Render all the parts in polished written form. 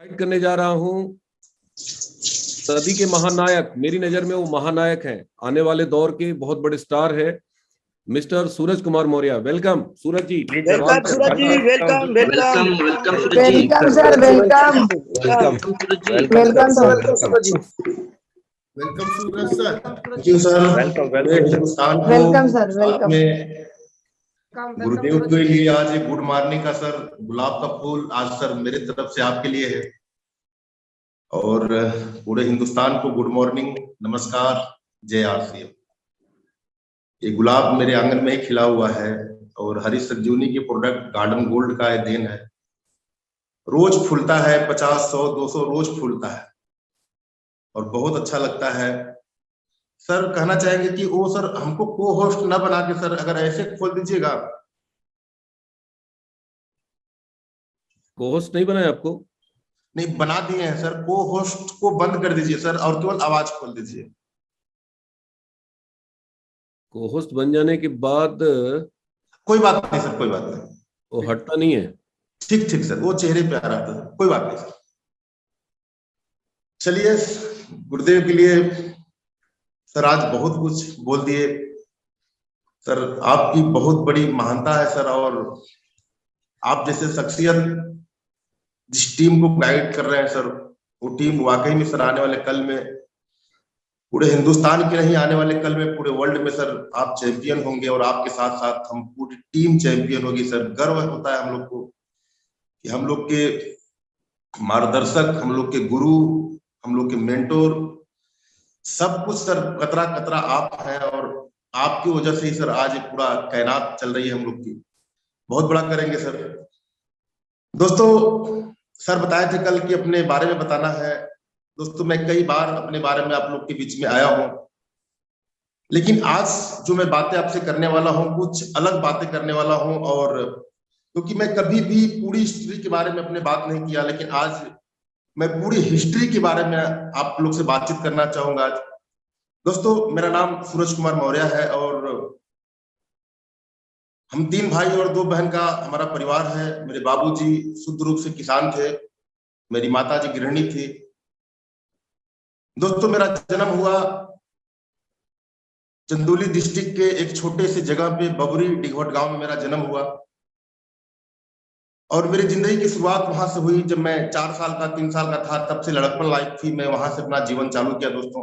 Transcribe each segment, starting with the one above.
Fight करने जा रहा हूं सदी के महानायक, मेरी नजर में वो महानायक हैं, आने वाले दौर के बहुत बड़े स्टार है mister Suraj Kumar Maurya. Welcome Suraj ji. Welcome Suraj ji, welcome welcome welcome Suraj ji. Welcome sir, welcome welcome welcome sir. Suraj ji, welcome Suraj sir. Thank you sir. Hindustan को वेलकम सर, साथ वेलकम। में गुरुदेव के लिए आज एक गुड मॉर्निंग का सर गुलाब का फूल आज सर मेरे तरफ से आपके लिए है, और पूरे हिंदुस्तान को गुड मॉर्निंग, नमस्कार, जय आरसीएम। ये गुलाब मेरे आंगन में ही खिला हुआ है और हरी संजीवनी के प्रोडक्ट गार्डन गोल्ड का देन है। रोज फूलता है, 50, 100, 200 रोज फूलता है और बहुत अच्छा लगता है। सर कहना चाहेंगे कि वो सर हमको को होस्ट ना बना के सर अगर ऐसे खोल दीजिएगा। को होस्ट नहीं बनाया आपको? नहीं बना दिए हैं सर, को होस्ट को बंद कर दीजिए सर और केवल आवाज खोल दीजिए। को होस्ट बन जाने के बाद कोई बात नहीं सर, कोई बात नहीं, वो हटता नहीं है। ठीक ठीक सर, वो चेहरे पे आ रहा था, कोई बात नहीं सर। चलिए, गुरुदेव के लिए सर आज बहुत कुछ बोल दिए सर, आपकी बहुत बड़ी महानता है सर, और आप जैसे शख्सियत जिस टीम को गाइड कर रहे हैं सर, वो टीम वाकई में सर आने वाले कल में पूरे हिंदुस्तान के नहीं, आने वाले कल में पूरे वर्ल्ड में सर आप चैंपियन होंगे और आपके साथ साथ हम पूरी टीम चैंपियन होगी सर। गर्व होता है हम लोग को कि हम लोग के मार्गदर्शक, हम लोग के गुरु, हम लोग के मेंटोर, सब कुछ सर कतरा कतरा आप हैं, और आपकी वजह से ही सर आज पूरा कायनात चल रही है हम लोग की। बहुत बड़ा करेंगे सर। दोस्तों, सर बताए थे कल कि अपने बारे में बताना है। दोस्तों, मैं कई बार अपने बारे में आप लोग के बीच में आया हूं, लेकिन आज जो मैं बातें आपसे करने वाला हूं कुछ अलग बातें करने वाला हूं, और क्योंकि मैं कभी भी पूरी हिस्ट्री के बारे में अपने बात नहीं किया, लेकिन आज मैं पूरी हिस्ट्री के बारे में आप लोग से बातचीत करना चाहूंगा। आज दोस्तों, मेरा नाम सूरज कुमार मौर्य है और हम 3 भाई और 2 बहन का हमारा परिवार है। मेरे बाबूजी शुद्ध रूप से किसान थे, मेरी माताजी गृहिणी थी। दोस्तों, मेरा जन्म हुआ चंदौली डिस्ट्रिक्ट के एक छोटे से जगह पे बबरी डिघवट गांव में मेरा जन्म हुआ, और मेरी जिंदगी की शुरुआत वहां से हुई। जब मैं 4 साल का 3 साल का था, तब से लड़कपन लाइफ थी, मैं वहां से अपना जीवन चालू किया। दोस्तों,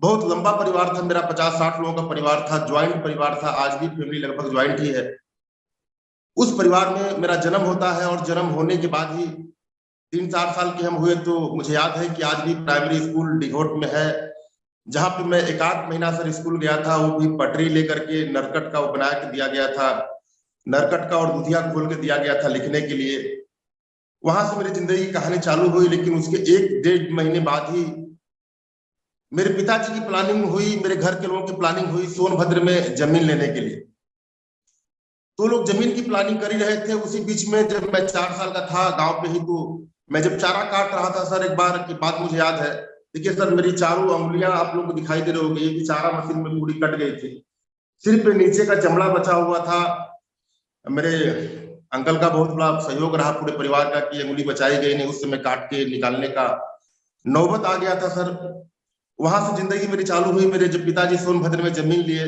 बहुत लंबा परिवार था मेरा, 50-60 लोगों का परिवार था, ज्वाइंट परिवार था। आज भी फैमिली लगभग ज्वाइंट ही है। उस परिवार में मेरा जन्म होता है, और जन्म होने के बाद ही 3-4 साल के हम हुए तो मुझे याद है कि आज भी प्राइमरी स्कूल डिघोट में है, जहां पे मैं 1-8 महीना सर स्कूल गया था। वो भी पटरी लेकर के नरकट का वो बना के दिया गया था, नरकट का और दुधिया खोल के दिया गया था लिखने के लिए। वहां से मेरी जिंदगी की कहानी चालू हुई, लेकिन उसके 1-1.5 महीने बाद ही मेरे पिताजी की प्लानिंग हुई, मेरे घर के लोगों की प्लानिंग हुई सोनभद्र में जमीन लेने के लिए। तो लोग जमीन की प्लानिंग कर ही रहे थे। उसी बीच में जब मैं 4 साल का था गांव पे ही, तो मैं जब चारा काट रहा था सर, एक बार की बात मुझे याद है। देखिए सर, मेरी चारों उंगलियां आप लोग को दिखाई दे रही होगी, ये चारा मशीन में पूरी कट गई थी। सिर्फ नीचे का चमड़ा बचा हुआ था। मेरे अंकल का बहुत बड़ा सहयोग रहा पूरे परिवार का कि उंगली बचाई गई नहीं, उस समय काट के निकालने का नौबत आ गया था सर। वहां से जिंदगी मेरी चालू हुई। मेरे जब पिताजी सोनभद्र में जमीन लिए,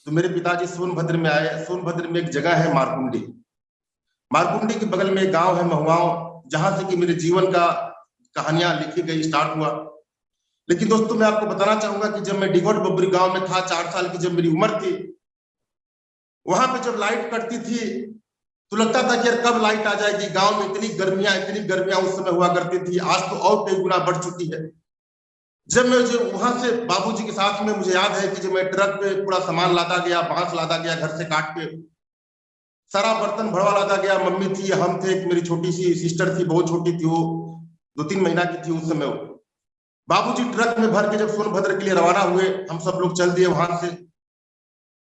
तो मेरे पिताजी सोनभद्र में आए। सोनभद्र में एक जगह है मारकुंडी, मारकुंडी के बगल में एक गांव है महुआव, जहां से कि मेरे जीवन का कहानियां लिखी गई, स्टार्ट हुआ। लेकिन दोस्तों, मैं आपको बताना चाहूंगा कि जब मैं डिघोट बबरी गांव में था, 4 साल की जब मेरी उम्र थी, वहां पे जब लाइट कटती थी तो लगता था कि यार कब लाइट आ जाएगी। गांव में इतनी गर्मियां उस समय हुआ करती थी, आज तो और कई गुना बढ़ चुकी है। जब मैं जो वहां से बाबूजी के साथ में, मुझे याद है कि जब मैं ट्रक पे पूरा सामान लादा गया, बांस लादा गया घर से काट के, सारा बर्तन भरवा लादा गया। मम्मी थी, हम थे, एक मेरी छोटी सी सिस्टर थी, बहुत छोटी थी, वो 2-3 महीना की थी उस समय। बाबूजी ट्रक में भर के जब सोनभद्र के लिए रवाना हुए, हम सब लोग चल दिए वहां से।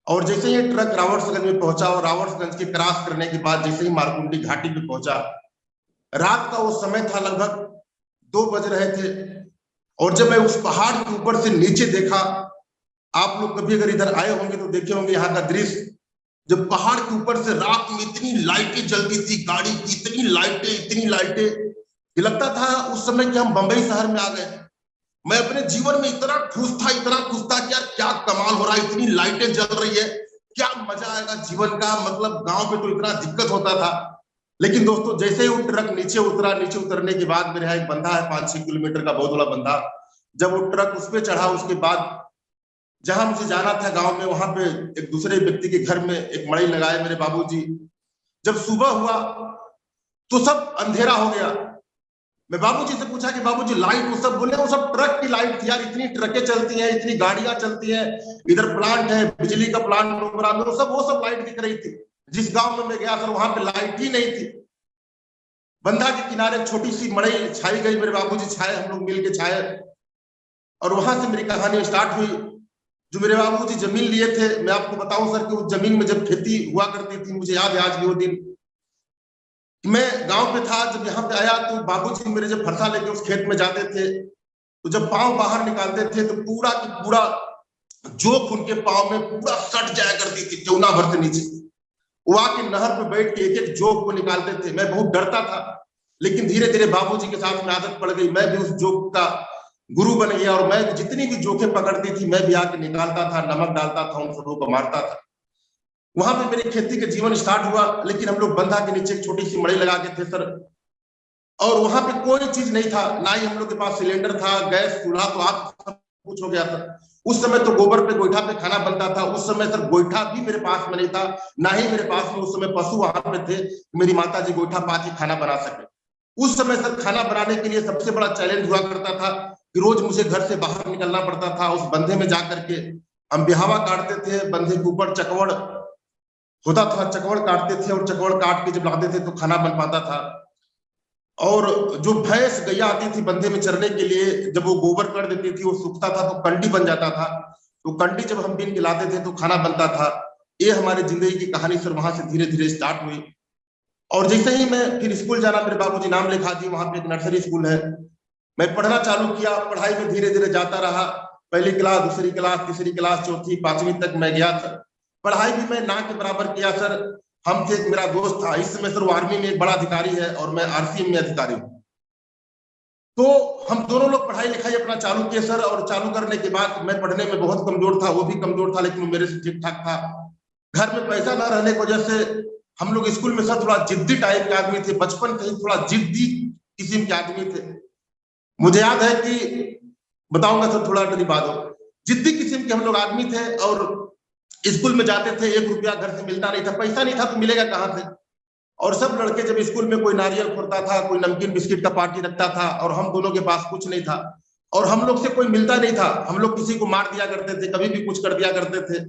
और जैसे ही ट्रक रावणसगंज में पहुंचा, और रावणसगंज के क्रॉस करने के बाद जैसे ही मारकुंडी घाटी पे पहुंचा, रात का वो समय था, लगभग 2 बज रहे थे। और जब मैं उस पहाड़ के ऊपर से नीचे देखा, आप लोग कभी अगर इधर आए होंगे तो देखे होंगे यहाँ का दृश्य, जब पहाड़ के ऊपर से रात में इतनी लाइटें जलती थी गाड़ी की, इतनी लाइटें, कि लगता था उस समय कि हम बंबई शहर में आ गए। मैं अपने जीवन में इतना खुश था कि यार क्या कमाल हो रहा है, इतनी लाइटें जल रही है, क्या मजा आएगा जीवन का। मतलब गांव में तो इतना दिक्कत होता था। लेकिन दोस्तों जैसे ही वो ट्रक नीचे उतरा, नीचे उतरने के बाद मेरे यहाँ एक बंधा है 5-6 किलोमीटर का, बहुत बड़ा बंधा। जब वो ट्रक उस पर चढ़ा, उसके बाद जहां मुझे जाना था गांव में, वहां पे एक दूसरे व्यक्ति के घर में एक मड़ई लगाए मेरे बाबूजी। जब सुबह हुआ तो सब अंधेरा हो गया। मैं बाबूजी से पूछा कि बाबूजी लाइट, वो सब बोले वो सब ट्रक की लाइट थी यार, इतनी ट्रकें चलती हैं, इतनी गाड़ियां चलती हैं, इधर प्लांट है, बिजली का प्लांट प्रोग्राम में, वो सब लाइट दिख रही थी। जिस गांव में मैं गया सर वहां पे लाइट ही नहीं थी। बंधा के किनारे छोटी सी मड़ई छाई गई, मेरे बाबूजी छाए, हम लोग मिल के छाए, और वहां से मेरी कहानी स्टार्ट हुई। जो मेरे बाबूजी जमीन लिए थे, मैं आपको बताऊं सर कि उस जमीन में जब खेती हुआ करती थी, मुझे याद है आज भी वो दिन। मैं गांव पे था, जब यहाँ पे आया तो बाबूजी मेरे जब फरसा लेके उस खेत में जाते थे, तो जब पांव बाहर निकालते थे तो पूरा की पूरा जोक उनके पांव में पूरा सट जाया करती थी, चौना भर से नीचे। वो आके नहर पे बैठ के एक एक जोक को निकालते थे। मैं बहुत डरता था, लेकिन धीरे धीरे बाबूजी के साथ में आदत पड़ गई, मैं भी उस जोक का गुरु बन गया, और मैं जितनी भी जोखें पकड़ती थी मैं भी आके निकालता था, नमक डालता था, उन सबों को मारता था। वहां पे मेरी खेती का जीवन स्टार्ट हुआ। लेकिन हम लोग बंधा के नीचे एक छोटी सी मड़ई लगा के थे सर, और वहां पे कोई चीज नहीं था, ना ही हम लोग के पास सिलेंडर था, गैस चूल्हा तो आप सब कुछ हो गया था। उस समय तो गोबर पे गोईठा पे खाना बनता था। उस समय सर गोईठा भी मेरे पास में नहीं था, ना ही मेरे पास में उस समय पशु वहां पे थे, मेरी माता जी गोईठा पा के खाना बना सके। उस समय सर खाना बनाने के लिए सबसे बड़ा चैलेंज हुआ करता था कि रोज मुझे घर से बाहर निकलना पड़ता था। उस बंधे में जाकर के हम बिहावा काटते थे, बंधे के ऊपर चकवड़ होता था, चकवड़ काटते थे, और चकवड़ काट के जब लाते थे तो खाना बन पाता था। और जो भैंस गैया आती थी बंधे में चरने के लिए, जब वो गोबर कर देती थी, वो सूखता था तो कंडी बन जाता था, तो कंडी जब हम बीन के लाते थे तो खाना बनता था। ये हमारी जिंदगी की कहानी सर वहां से धीरे धीरे स्टार्ट हुई। और जैसे ही मैं फिर स्कूल जाना, मेरे बाबूजी नाम लिखा दी, वहां पे एक नर्सरी स्कूल है, मैं पढ़ना चालू किया। पढ़ाई में धीरे धीरे जाता रहा, पहली क्लास, दूसरी क्लास, तीसरी क्लास, चौथी, 5वीं तक मैं गया सर। पढ़ाई भी मैं ना के बराबर किया सर। हम थे, मेरा दोस्त था, इस समय सर वो आर्मी में एक बड़ा अधिकारी है और मैं आरसीएम में अधिकारी हूँ। तो हम दोनों लोग पढ़ाई लिखाई अपना चालू किए सर, और चालू करने के बाद मैं पढ़ने में बहुत कमजोर था, वो भी कमजोर था, लेकिन वो मेरे से ठीक ठाक था। घर में पैसा न रहने की वजह से हम लोग स्कूल में सर थोड़ा जिद्दी टाइप के आदमी थे, बचपन से ही थोड़ा जिद्दी किस्म के आदमी थे। मुझे याद है कि बताऊंगा सर, थोड़ा डरी बात हो, जिद्दी किस्म के हम लोग आदमी थे, और स्कूल में जाते थे, 1 रुपया घर से मिलता नहीं था, पैसा नहीं था तो मिलेगा कहाँ से। और सब लड़के जब स्कूल में कोई नारियल फोड़ता था, कोई नमकीन बिस्किट का पार्टी रखता था, और हम दोनों के पास कुछ नहीं था, और हम लोग से कोई मिलता नहीं था। हम लोग किसी को मार दिया करते थे, कभी भी कुछ कर दिया करते थे,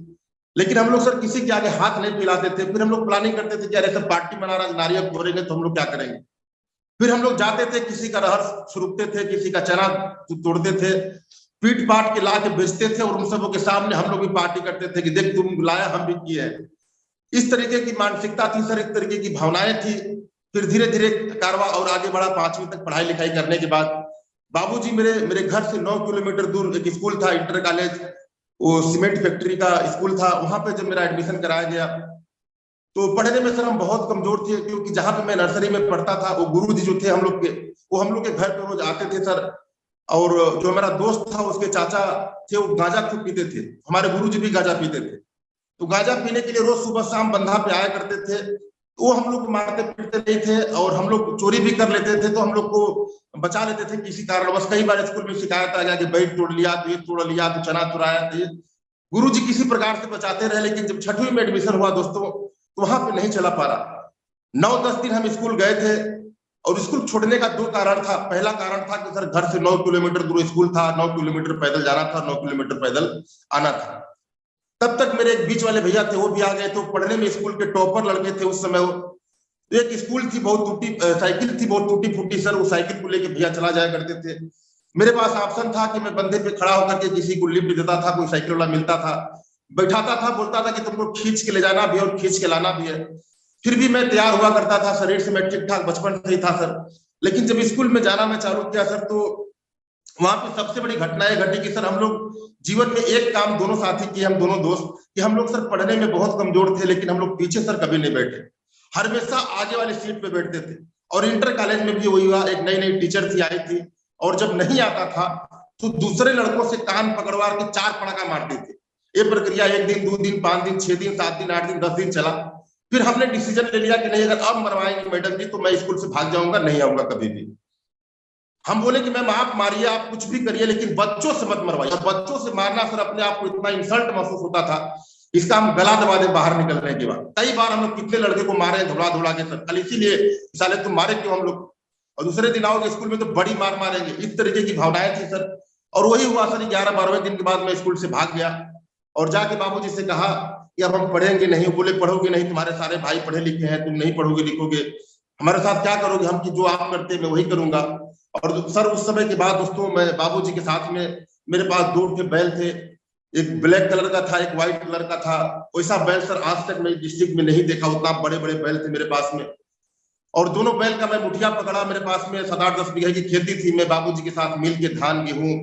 लेकिन हम लोग सर किसी के आगे हाथ नहीं फैलाते थे। फिर हम लोग प्लानिंग करते थे कि अरे सब पार्टी मना रहा, नारियल फोड़ेंगे तो हम लोग क्या करेंगे। फिर हम लोग जाते थे, किसी का रहर सुरकते थे, किसी का चना तोड़ते थे, पीट पाट के ला के बेचते थे, और उन सबों के सामने हम लोग भी पार्टी करते थे कि देख तुम लाया, हम भी किए हैं। इस तरीके की मानसिकता थी सर, एक तरीके की भावनाएं थी। फिर धीरे धीरे कारवा और आगे बढ़ा। 5वीं तक पढ़ाई लिखाई करने के बाद बाबूजी मेरे घर से 9 किलोमीटर दूर एक स्कूल था, इंटर कॉलेज, वो सीमेंट फैक्ट्री का स्कूल था, वहां पे जब मेरा एडमिशन कराया गया तो पढ़ने में सर हम बहुत कमजोर थे, क्योंकि जहां पे मैं नर्सरी में पढ़ता था वो गुरुजी जो थे हम लोग के, वो हम लोग के घर पे रोज आते थे सर। और जो हमारा दोस्त था उसके चाचा थे, वो गांजा खूब पीते थे, हमारे गुरुजी भी गांजा पीते थे, तो गांजा पीने के लिए रोज सुबह शाम बंधा पे आया करते थे। तो वो हम लोग को मारते पीटते नहीं थे, और हम लोग चोरी भी कर लेते थे तो हम लोग को बचा लेते थे किसी कारणवश। कई बार स्कूल में शिकायत आ गया कि बैग तोड़ लिया, तो ये तोड़ लिया, तो चना चुराया, तो ये गुरुजी किसी प्रकार से बचाते रहे। लेकिन जब 6वीं में एडमिशन हुआ दोस्तों, तो वहां पे नहीं चला पा रहा। 9-10 दिन हम स्कूल गए थे, और स्कूल छोड़ने का 2 कारण था। पहला कारण था कि सर घर से 9 किलोमीटर दूर स्कूल था, 9 किलोमीटर पैदल जाना था, 9 किलोमीटर पैदल आना था। तब तक मेरे एक बीच वाले भैया थे, वो भी आ गए, तो पढ़ने में स्कूल के टॉपर लड़के थे उस समय। तो एक स्कूल थी बहुत टूटी, साइकिल थी बहुत टूटी फूटी सर, वो साइकिल को लेके भैया चला जाया करते थे। मेरे पास ऑप्शन था कि मैं बंधे पे खड़ा होकर के किसी को लिफ्ट देता था, कोई साइकिल वाला मिलता था, बैठाता था, बोलता था कि तुमको खींच के ले जाना भी है और खींच के लाना भी है। फिर भी मैं तैयार हुआ करता था, शरीर से मैं ठीक ठाक बचपन से ही था सर। लेकिन जब स्कूल में जाना मैं चालू किया सर, तो वहां पे सबसे बड़ी घटना ये घटी कि सर हम लोग जीवन में एक काम दोनों साथी किए, हम दोनों दोस्त, कि हम लोग सर पढ़ने में बहुत कमजोर थे, लेकिन हम लोग पीछे सर कभी नहीं बैठे, हमेशा आगे वाली सीट पे बैठते थे। और इंटर कॉलेज में भी वही हुआ, एक नई नई टीचर थी आई थी, और जब नहीं आता था तो दूसरे लड़कों से कान पकड़वा के 4 पड़ाका मारते थे। ये प्रक्रिया 1 दिन 2 दिन 5 दिन 6 दिन 7 दिन 8 दिन 10 दिन चला। फिर हमने डिसीजन ले लिया कि नहीं, अगर अब मरवाएंगे मैडम जी तो मैं स्कूल से भाग जाऊंगा, नहीं आऊंगा कभी भी। हम बोले कि मैम आप मारिए, आप कुछ भी करिए, लेकिन बच्चों से मत मरवाइए। बच्चों से मारना सर अपने आप को इतना इंसल्ट महसूस होता था, इसका हम गला दबा दे बाहर निकलने के बाद। कई बार हम लोग कितने लड़के को मारे धुला धुला के सर, कल इसीलिए साले तुम मारे क्यों हम लोग, और दूसरे दिन आओगे स्कूल में तो बड़ी मार मारेंगे, इस तरीके की भावनाएं थी सर। और वही हुआ सर, 11-12वें दिन के बाद मैं स्कूल से भाग गया और जाके बाबूजी से कहा कि अब हम पढ़ेंगे नहीं। बोले पढ़ोगे नहीं, तुम्हारे सारे भाई पढ़े लिखे हैं, तुम नहीं पढ़ोगे लिखोगे, हमारे साथ क्या करोगे, हम कि जो आप करते हैं मैं वही करूंगा। और सर उस समय के बाद दोस्तों मैं बाबूजी के साथ में, मेरे पास 2 ठे बैल थे, एक ब्लैक कलर का था, एक व्हाइट कलर का था। वैसा बैल सर आज तक मैं डिस्ट्रिक्ट में नहीं देखा, उतना बड़े बड़े बैल थे मेरे पास में। और दोनों बैल का मैं मुठिया पकड़ा, मेरे पास में 7-8-10 बीघे की खेती थी। मैं बाबूजी के साथ मिल के धान गेहूं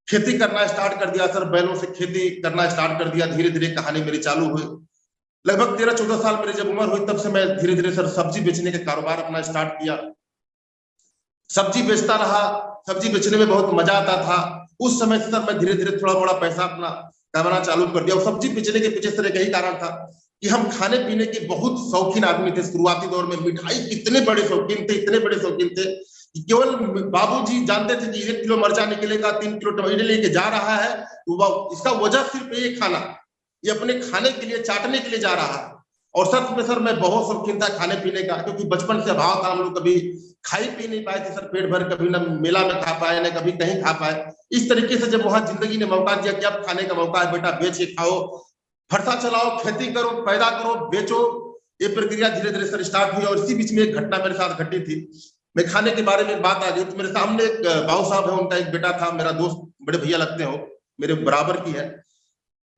खेती करना स्टार्ट कर दिया सर, बैलों से खेती करना स्टार्ट कर दिया। धीरे धीरे कहानी मेरी चालू हुई। लगभग 13-14 साल मेरी जब उम्र हुई तब से मैं धीरे धीरे सर सब्जी बेचने का कारोबार अपना स्टार्ट किया। सब्जी बेचता रहा, सब्जी बेचने में बहुत मजा आता था। उस समय से सर मैं धीरे धीरे थोड़ा बड़ा पैसा अपना कमाना चालू कर दिया। और सब्जी बेचने के पीछे सर एक ही कारण था कि हम खाने पीने के बहुत शौकीन आदमी थे। शुरुआती दौर में मिठाई इतने बड़े शौकीन थे, इतने बड़े शौकीन थे कि केवल बाबूजी जानते थे कि 1 किलो मिर्चा निकलेगा, 3 किलो टमाटर लेके जा रहा है, तो इसका वजह सिर्फ ये खाना, ये अपने खाने के लिए चाटने के लिए जा रहा है। और सच में सर मैं बहुत शौकीन था खाने पीने का, क्योंकि बचपन से अभाव था, हम लोग कभी खाई पी नहीं पाए थे सर पेट भर, कभी ना मेला में खा पाए ना कभी कहीं खा पाए। इस तरीके से जब वहां जिंदगी ने मौका दिया कि अब खाने का मौका है बेटा, बेच के खाओ, फरसा चलाओ, खेती करो, पैदा करो, बेचो, ये प्रक्रिया धीरे धीरे सर स्टार्ट हुई। और इसी बीच में एक घटना मेरे साथ घटी थी। मैं खाने के बारे में बात आ गई तो मेरे सामने एक बाबू साहब है, उनका एक बेटा था, मेरा दोस्त, बड़े भैया लगते हो, मेरे बराबर की है।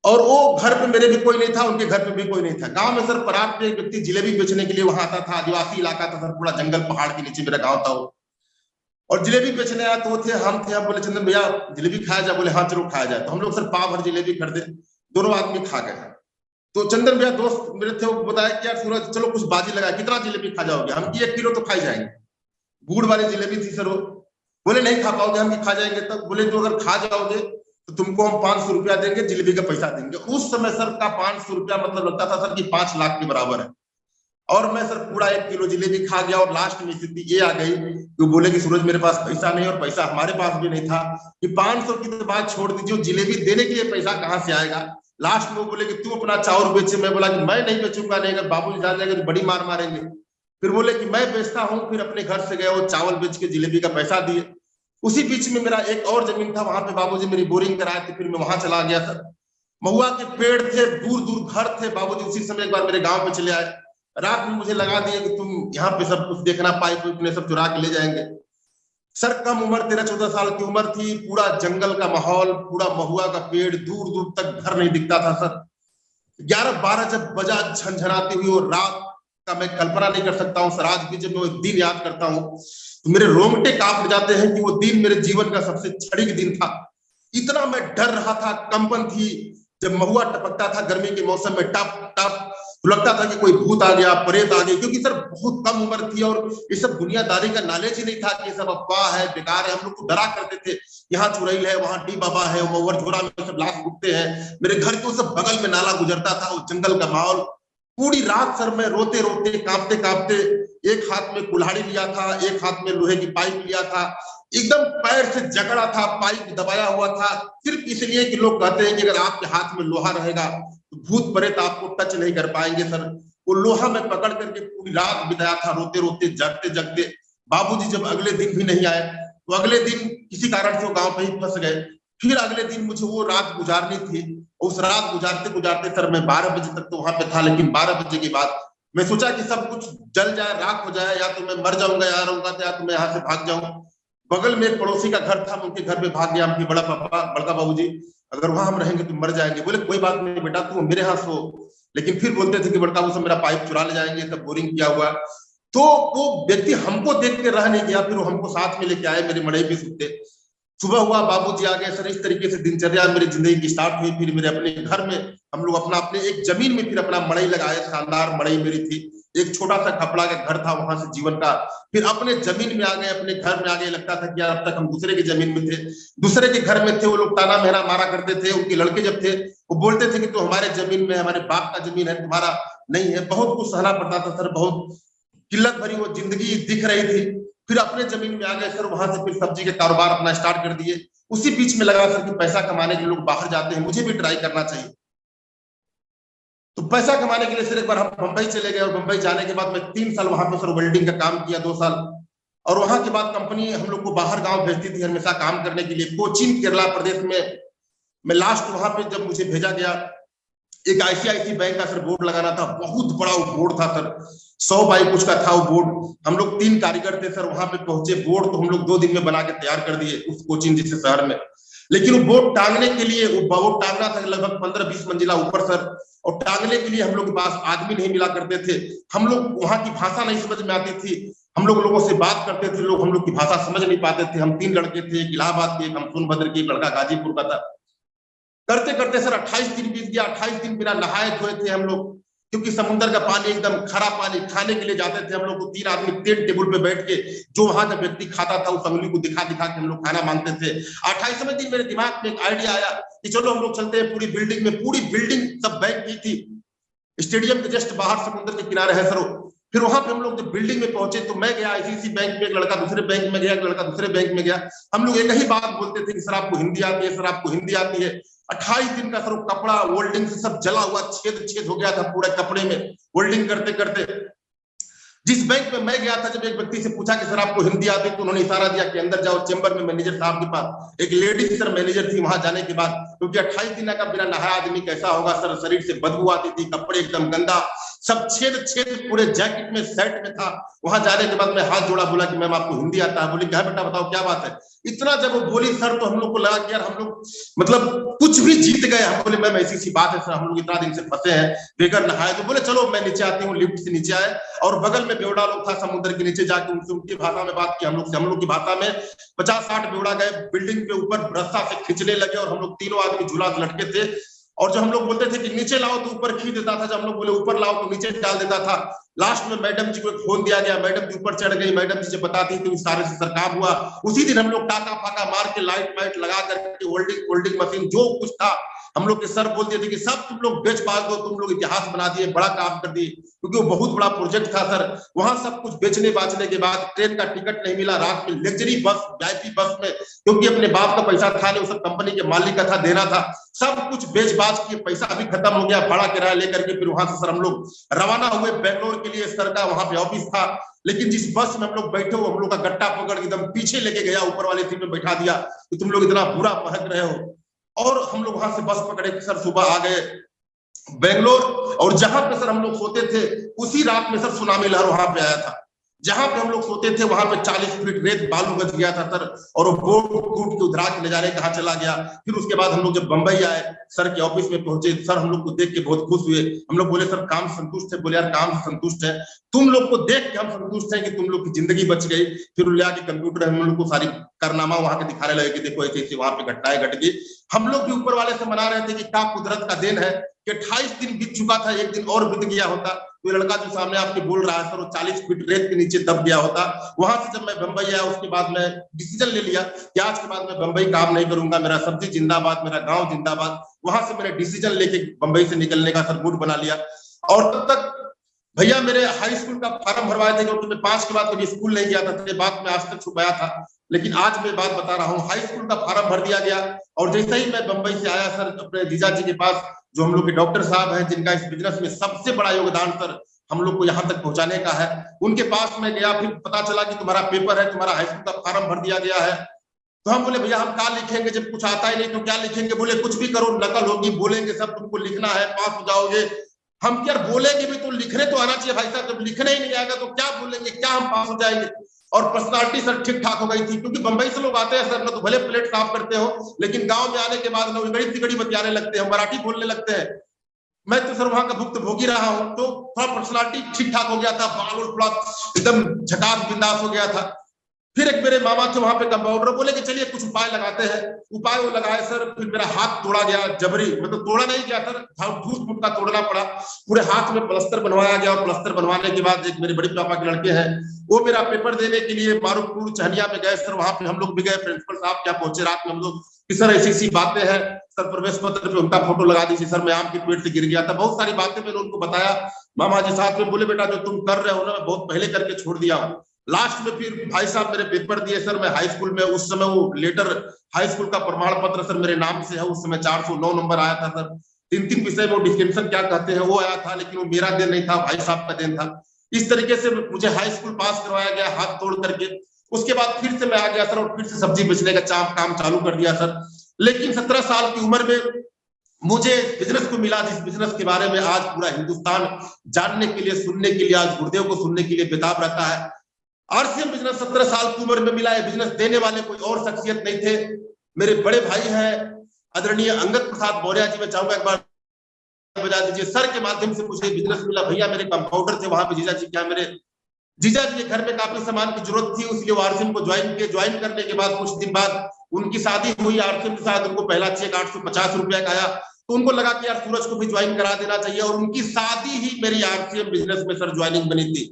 और वो घर पे मेरे भी कोई नहीं था, उनके घर पे भी कोई नहीं था। गांव में सर परात पे एक व्यक्ति जिलेबी बेचने के लिए वहां आता था। आदिवासी इलाका था सर, पूरा जंगल पहाड़ के नीचे मेरा गांव था वो। और जिलेबी बेचने आया तो थे, हम थे, हम बोले चंदन भैया जिलेबी खाया जाए, बोले हाँ चलो खाया जाए। तो हम लोग सर पाव भर जिलेबी खरीदे, दोनों आदमी खा गए। तो चंदन भैया दोस्त मेरे थे, वो बताया कि यार सूरज चलो कुछ बाजी लगा, कितना जिलेबी खा जाओगे? हम की 1 किलो तो खाई जाएंगे। गुड़ वाली जिलेबी थी सर वो। बोले नहीं खा पाओगे, हम खा जाएंगे। तब बोले तो अगर खा जाओगे तो तुमको हम 500 रुपया देंगे, जिलेबी का पैसा देंगे। उस समय सर का 500 रुपया मतलब लगता था सर कि 5 लाख के बराबर है। और मैं सर पूरा 1 किलो जिलेबी खा गया। और लास्ट में स्थिति ये आ गई कि बोले कि सूरज मेरे पास पैसा नहीं, और पैसा हमारे पास भी नहीं था, कि 500 की तो बात छोड़ दीजिए, जिलेबी देने के लिए पैसा कहाँ से आएगा। लास्ट में बोले कि तू अपना चावल बेचे। मैं बोला कि मैं नहीं बेचूंगा, नहीं, अगर बाबू जान जाएगा तो बड़ी मार मारेंगे। फिर बोले कि मैं बेचता हूँ। फिर अपने घर से गए, वो चावल बेच के जिलेबी का पैसा दिए। उसी बीच में मेरा एक और जमीन था, वहां पे बाबूजी मेरी बोरिंग कराए थे, फिर मैं वहां चला गया सर। महुआ के पेड़ थे, दूर दूर घर थे। बाबूजी उसी समय एक बार मेरे गांव पे चले आए। रात में मुझे लगा दिए कि तुम यहाँ पे सब कुछ देखना, पाइप ने सब चुरा के ले जाएंगे। सर कम उम्र 13-14 साल की उम्र थी, पूरा जंगल का माहौल, पूरा महुआ का पेड़, दूर दूर तक घर नहीं दिखता था सर। 11-12 जब बजा झंझनाती हुई और रात का मैं कल्पना नहीं कर सकता हूँ सर। आज भी जब मैं दिन याद करता हूँ तो मेरे रोंगटे कांप जाते हैं कि वो दिन मेरे जीवन का सबसे क्षणिक दिन था। इतना मैं डर रहा था, कंपन थी। जब महुआ टपकता था गर्मी के मौसम में टप टप, तो लगता था कि कोई भूत आ गया, प्रेत आ गई, क्योंकि सर बहुत कम उम्र थी और ये सब दुनियादारी का नॉलेज ही नहीं था कि ये सब अफवाह है, बेकार है। हम लोग को डरा करते थे, यहाँ चुड़ैल है, वहां डी बाबा है, मऊर झोरा में सब लाश उठते हैं। मेरे घर के सब बगल में नाला गुजरता था, उस जंगल का माहौल। पूरी रात सर मैं रोते रोते कांपते कांपते, एक हाथ में कुल्हाड़ी लिया था, एक हाथ में लोहे की पाइप लिया था, एकदम पैर से जकड़ा था, पाइप दबाया हुआ था, सिर्फ इसलिए कि लोग कहते हैं कि अगर आपके हाथ में लोहा रहेगा तो भूत प्रेत आपको टच नहीं कर पाएंगे सर। वो लोहा में पकड़ करके पूरी रात बिताया था, रोते रोते जगते जगते। बाबूजी जब अगले दिन भी नहीं आए तो अगले दिन किसी कारण से वो गांव पे ही फंस गए। फिर अगले दिन मुझे वो रात गुजारनी थी। उस रात गुजारते गुजारते सर मैं 12 बजे तक तो वहां पे था, लेकिन 12 बजे के बाद मैं सोचा कि सब कुछ जल जाए, राख हो जाए, या तो मैं मर जाऊंगा, या तो मैं यहाँ से भाग जाऊं। बगल में एक पड़ोसी का घर था, उनके घर पे भाग गया। उनके बड़ा पापा, बड़का बाबूजी, अगर वहां हम रहेंगे तो मर जाएंगे। बोले कोई बात नहीं बेटा, तू मेरे यहाँ सो। लेकिन फिर बोलते थे कि बड़का वो सब मेरा पाइप चुरा ले जाएंगे, तब बोरिंग किया हुआ। तो वो व्यक्ति हमको देख के रह नहीं गया, फिर वो हमको साथ में लेके आए, मेरे मड़ई पे सुते। सुबह हुआ, बाबूजी आ गए सर। इस तरीके से दिनचर्या मेरी जिंदगी की स्टार्ट हुई। फिर मेरे अपने घर में हम लोग अपने एक जमीन में फिर अपना मड़ई लगाए, शानदार मड़ई मेरी थी। एक छोटा सा खपड़ा का घर था, वहां से जीवन का फिर अपने जमीन में आ गए, अपने घर में आ गए। लगता था कि यार अब तक हम दूसरे की जमीन में थे, दूसरे के घर में थे। वो लोग ताना मेहरा मारा करते थे। उनके लड़के जब थे वो बोलते थे कि तो हमारे जमीन में, हमारे बाप का जमीन है, तुम्हारा नहीं है। बहुत कुछ सहना पड़ता था सर, बहुत किल्लत भरी वो जिंदगी दिख रही थी। फिर अपने जमीन में आ गए सर, वहां से फिर सब्जी के कारोबार अपना स्टार्ट कर दिए। उसी बीच में लगा सर कि पैसा कमाने के लिए लोग बाहर जाते हैं, मुझे भी ट्राई करना चाहिए। तो पैसा कमाने के लिए सर एक बार हम मुंबई चले गए, और मुंबई जाने के बाद मैं 3 साल वहां पे सर वेल्डिंग का काम किया, 2 साल। और वहां के बाद कंपनी हम लोग को बाहर गांव भेजती थी हमेशा काम करने के लिए, कोचीन केरला प्रदेश में। मैं लास्ट वहां पे जब मुझे भेजा गया, एक आईसीआईसी बैंक का सर बोर्ड लगाना था, बहुत बड़ा वो बोर्ड था सर, 100 बाई कुछ का था वो बोर्ड। हम लोग 3 कारीगर थे सर, वहां पे पहुंचे। बोर्ड तो हम लोग 2 दिन में बना के तैयार कर दिए उस कोचीन जैसे शहर में। लेकिन वो बोर्ड टांगने के लिए, वो बोर्ड टांगना था लगभग 15-20 मंजिला ऊपर सर, और टांगने के लिए हम लोग के पास आदमी नहीं मिला करते थे। हम लोग वहां की भाषा नहीं समझ में आती थी, हम लोग लोगों से बात करते थे, लोग हम लोग की भाषा समझ नहीं पाते थे। हम 3 लड़के थे, एक इलाहाबाद के, एक हम सोनभद्र के, एक लड़का गाजीपुर का था। करते करते सर 28 दिन बीत गया। 28 दिन बिना नहाए धोए थे हम लोग, क्योंकि समुद्र का पानी एकदम खरा पानी। खाने के लिए जाते थे हम लोग को 3 आदमी 3 टेबल पे बैठ के, जो वहां का व्यक्ति खाता था उस अंगुली को दिखा दिखा के हम लोग खाना मांगते थे। 28वें दिन मेरे दिमाग में एक आइडिया आया कि चलो हम लोग चलते हैं पूरी बिल्डिंग में। पूरी बिल्डिंग सब बैंक की थी, स्टेडियम के जस्ट बाहर समुद्र के किनारे है सर। फिर वहां पे हम लोग जब बिल्डिंग में पहुंचे तो मैं गया आईसीआईसी बैंक में, एक लड़का दूसरे बैंक में गया, एक लड़का दूसरे बैंक में गया। हम लोग एक ही बात बोलते थे कि सर आपको हिंदी आती है, सर आपको हिंदी आती है। 28 दिन का सर कपड़ा वेल्डिंग से सब जला हुआ, छेद हो गया था पूरे कपड़े में वेल्डिंग करते करते। जिस बैंक में मैं गया था, जब एक व्यक्ति से पूछा कि सर आपको हिंदी आती है, तो उन्होंने इशारा दिया कि अंदर जाओ चेंबर में मैनेजर साहब के पास। एक लेडीज सर मैनेजर थी वहां जाने के बाद, क्योंकि 28 दिन का बिना नहाया आदमी कैसा होगा सर, शरीर से बदबू आती थी, कपड़े एकदम गंदा, सब छेद पूरे जैकेट में सेट में था। वहां जाने के बाद मैं हाथ जोड़ा, बोला कि मैम आपको हिंदी आता है? बोली क्या बेटा बताओ क्या बात है। इतना जब वो बोली सर, तो हम लोग को लगा कि यार हम लोग मतलब कुछ भी जीत गए। हम बोले मैम ऐसी सी बात है सर, हम लोग इतना दिन से फंसे हैं बेगर नहाए। तो बोले चलो मैं नीचे आती हूँ। लिफ्ट से नीचे आए, और बगल में बेवड़ा लोग था समुद्र के नीचे, जाके उनसे उनकी भाषा में बात की, हम लोग से हम लोग की भाषा में। 50-60 बेवड़ा गए, बिल्डिंग के ऊपर रस्सा से खींचने लगे, और हम लोग 3 आदमी झूला से लटके थे। और जब हम लोग बोलते थे कि नीचे लाओ तो ऊपर खींच देता था, जब हम लोग बोले ऊपर लाओ तो नीचे डाल देता था। लास्ट में मैडम जी को एक फोन दिया गया, मैडम जी ऊपर चढ़ गई, मैडम जी से बताती थी सारे से सर काम हुआ। उसी दिन हम लोग टाका फाका मार के लाइट वाइट लगा करके वेल्डिंग मशीन जो कुछ था हम लोग के सर बोल दिए थे कि सब तुम लोग बेच बाज दो, तुम लोग इतिहास बना दिए, बड़ा काम कर दिए। क्योंकि वो बहुत बड़ा प्रोजेक्ट था सर। वहां सब कुछ बेचने बाचने के बाद ट्रेन का टिकट नहीं मिला, रात में लग्जरी बस वीआईपी बस में, क्योंकि अपने बाप का पैसा था नहीं, उस कंपनी के मालिक का था, देना था। सब कुछ बेच बाज के पैसा भी खत्म हो गया, भाड़ा किराया लेकर के। फिर वहां से सर हम लोग रवाना हुए बेंगलोर के लिए। सर का वहां पे ऑफिस था, लेकिन जिस बस में हम लोग बैठे हो, हम लोग का गट्टा पकड़ के एकदम पीछे लेके गया, ऊपर वाले सीट में बैठा दिया कि तुम लोग इतना बुरा महक रहे हो। और हम लोग वहां से बस पकड़े सर, सुबह आ गए बेंगलोर। और जहां पे सर हम लोग सोते थे, उसी रात में सर सुनामी लहर वहां पे आया था। जहां पे हम लोग सोते थे वहां पे 40 फीट रेत बालू बच गया था सर, और वो बोट टूट के उधरा के ले जाने कहाँ चला गया। फिर उसके बाद हम लोग जब बंबई आए, सर के ऑफिस में पहुंचे, सर हम लोग को देख के बहुत खुश हुए। हम लोग बोले सर काम संतुष्ट है? बोले यार काम से संतुष्ट है, तुम लोग को देख के हम संतुष्ट हैं कि तुम लोग की जिंदगी बच गई। फिर ले आके कंप्यूटर हम लोग को सारी कारनामा वहां के दिखाने लगे कि देखो ऐसे वहां पे घटनाएं घट गई। हम लोग भी ऊपर वाले से मना रहे थे कि क्या कुदरत का देन है कि 28 दिन बीत चुका था, एक दिन और बीत गया होता तो लड़का जो सामने आपके बोल रहा है सर, वो 40 फीट रेत के नीचे दब गया होता। वहां से जब मैं बंबई आया, उसके बाद मैं डिसीजन ले लिया कि आज के बाद मैं बंबई काम नहीं करूंगा, मेरा सब्जी जिंदाबाद, मेरा गांव जिंदाबाद। वहां से मैंने डिसीजन लेके बंबई से निकलने का सर मूड बना लिया। और तब तक भैया मेरे हाई स्कूल का फॉर्म भरवाए थे, क्योंकि मैं 5 के बाद कभी स्कूल नहीं गया था, ये बात मैं आज तक छुपाया था, लेकिन आज मैं बात बता रहा हूँ। हाई स्कूल का फॉर्म भर दिया गया, और जैसे ही मैं बंबई से आया सर, अपने जीजा जी के पास, जो हम लोग के डॉक्टर साहब हैं, जिनका इस बिजनेस में सबसे बड़ा योगदान सर हम लोग को यहाँ तक पहुंचाने का है, उनके पास मैं गया। फिर पता चला कि तुम्हारा पेपर है, तुम्हारा हाई स्कूल का फॉर्म भर दिया गया है। तो हम बोले भैया हम क्या लिखेंगे, जब कुछ आता ही नहीं तो क्या लिखेंगे। बोले कुछ भी करो, नकल होगी, बोलेंगे सब, तुमको लिखना है, पास हो जाओगे। हम क्या बोलेंगे भी तो लिखने तो आना चाहिए भाई साहब, जब लिखने ही नहीं आएगा तो क्या बोलेंगे, क्या हम पास हो जाएंगे। और पर्सनालिटी सर ठीक ठाक हो गई थी, क्योंकि बंबई से लोग आते हैं सर ना, तो भले प्लेट साफ करते हो, लेकिन गांव में आने के बाद ना गड़ी तिगड़ी बतियाने लगते हैं, मराठी बोलने लगते हैं। मैं तो सर वहां का भुक्त भोगी रहा हूं, तो थोड़ा पर्सनालिटी ठीक ठाक हो गया था, बाल थोड़ा एकदम झकास बिंदास हो गया था। फिर एक मेरे मामा थे वहां पे कंपाउंडर, बोले कि चलिए कुछ उपाय लगाते हैं। उपाय वो लगाए सर, फिर मेरा हाथ तोड़ा गया जबरी, मतलब तोड़ा नहीं गया सर, ठूस फूट का तोड़ना पड़ा। पूरे हाथ में प्लास्टर बनवाया गया और प्लास्टर बनवाने के बाद एक मेरे बड़े पापा के लड़के हैं, वो मेरा पेपर देने के लिए मारूपुर चहनिया में गए सर। वहां पे हम लोग भी गए, प्रिंसिपल साहब क्या पहुंचे रात में हम लोग कि सर ऐसी ऐसी बातें हैं सर, प्रवेश पत्र पे उनका फोटो लगा दीजिए सर, मैं आम के पेड़ से गिर गया था। बहुत सारी बातें मैंने उनको बताया। मामा जी साथ में बोले बेटा जो तुम कर रहे हो ना, मैं बहुत पहले करके छोड़ दिया हूँ। लास्ट में फिर भाई साहब मेरे पेपर दिए सर, मैं हाई स्कूल में, उस समय वो लेटर हाई स्कूल का प्रमाण पत्र सर मेरे नाम से है, उस समय 409 नंबर आया था सर। 3 विषय में डिस्टिंक्शन क्या कहते हैं वो आया था, लेकिन वो मेरा देन नहीं था, भाई साहब का देन था। इस तरीके से मुझे हाई स्कूल पास करवाया गया हाथ तोड़ करके। उसके बाद फिर से मैं आ गया सर और फिर से सब्जी बेचने का काम चालू कर दिया सर। लेकिन 17 साल की उम्र में मुझे बिजनेस को मिला, जिस बिजनेस के बारे में आज पूरा हिंदुस्तान जानने के लिए, सुनने के लिए, आज गुरुदेव को सुनने के लिए बेताब रहता है। आरसीएम बिजनेस 17 साल की उम्र में मिला है। बिजनेस देने वाले कोई और शख्सियत नहीं थे, मेरे बड़े भाई हैं आदरणीय अंगद प्रसाद मौर्य जी। मैं चाहूंगा एक बार बजा दीजिए, सर के माध्यम से मुझे बिजनेस मिला। भैया मेरे कंपाउंडर थे वहां पे, जीजा जी क्या मेरे जीजा जी के घर में काफी सामान की जरूरत थी, इसलिए वो आरसीएम को ज्वाइन करने के बाद कुछ दिन बाद उनकी शादी हुई आरसीएम के साथ। उनको पहला चेक 850 रुपया का आया, तो उनको लगा कि यार सूरज को भी ज्वाइन करा देना चाहिए, और उनकी शादी ही मेरी आरसीएम बिजनेस में सर ज्वाइनिंग बनी थी।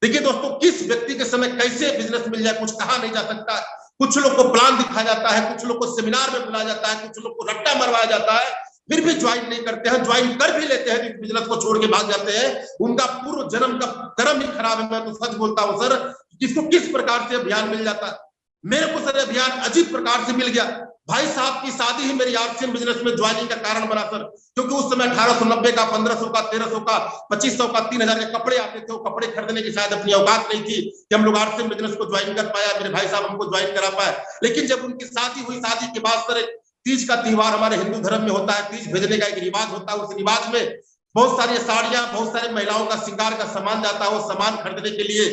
देखिए दोस्तों, किस व्यक्ति के समय कैसे बिजनेस मिल जाए कुछ कहा नहीं जा सकता। कुछ लोग को प्लान दिखाया जाता है, कुछ लोग को सेमिनार में बुलाया जाता है, कुछ लोग को रट्टा मरवाया जाता है, फिर भी ज्वाइन नहीं करते हैं। ज्वाइन कर भी लेते हैं, बिजनेस को छोड़ के भाग जाते हैं। उनका पूर्व जन्म का कर्म ही खराब है। मैं तो सच बोलता हूं सर, किसको किस प्रकार से अभियान मिल जाता है। मेरे को सर अभियान अजीब प्रकार से मिल गया। भाई साहब की शादी ही मेरी आरसीएम बिजनेस में ज्वाइनिंग का कारण बना सर, क्योंकि उस समय 1890 का, 1500 का, 1300 का, 2500 का, 3000 के कपड़े आते थे। वो कपड़े खरीदने की शायद अपनी औकात नहीं थी कि हम लोग आरसीएम बिजनेस को ज्वाइन कर पाया, मेरे भाई साहब हमको ज्वाइन करा पाए। लेकिन जब उनकी शादी हुई, शादी के बाद सर तीज का त्योहार हमारे हिंदू धर्म में होता है, तीज भेजने का एक रिवाज होता है। उस रिवाज में बहुत सारी साड़ियां, बहुत सारी महिलाओं का श्रृंगार का सामान जाता है, वो सामान खरीदने के लिए।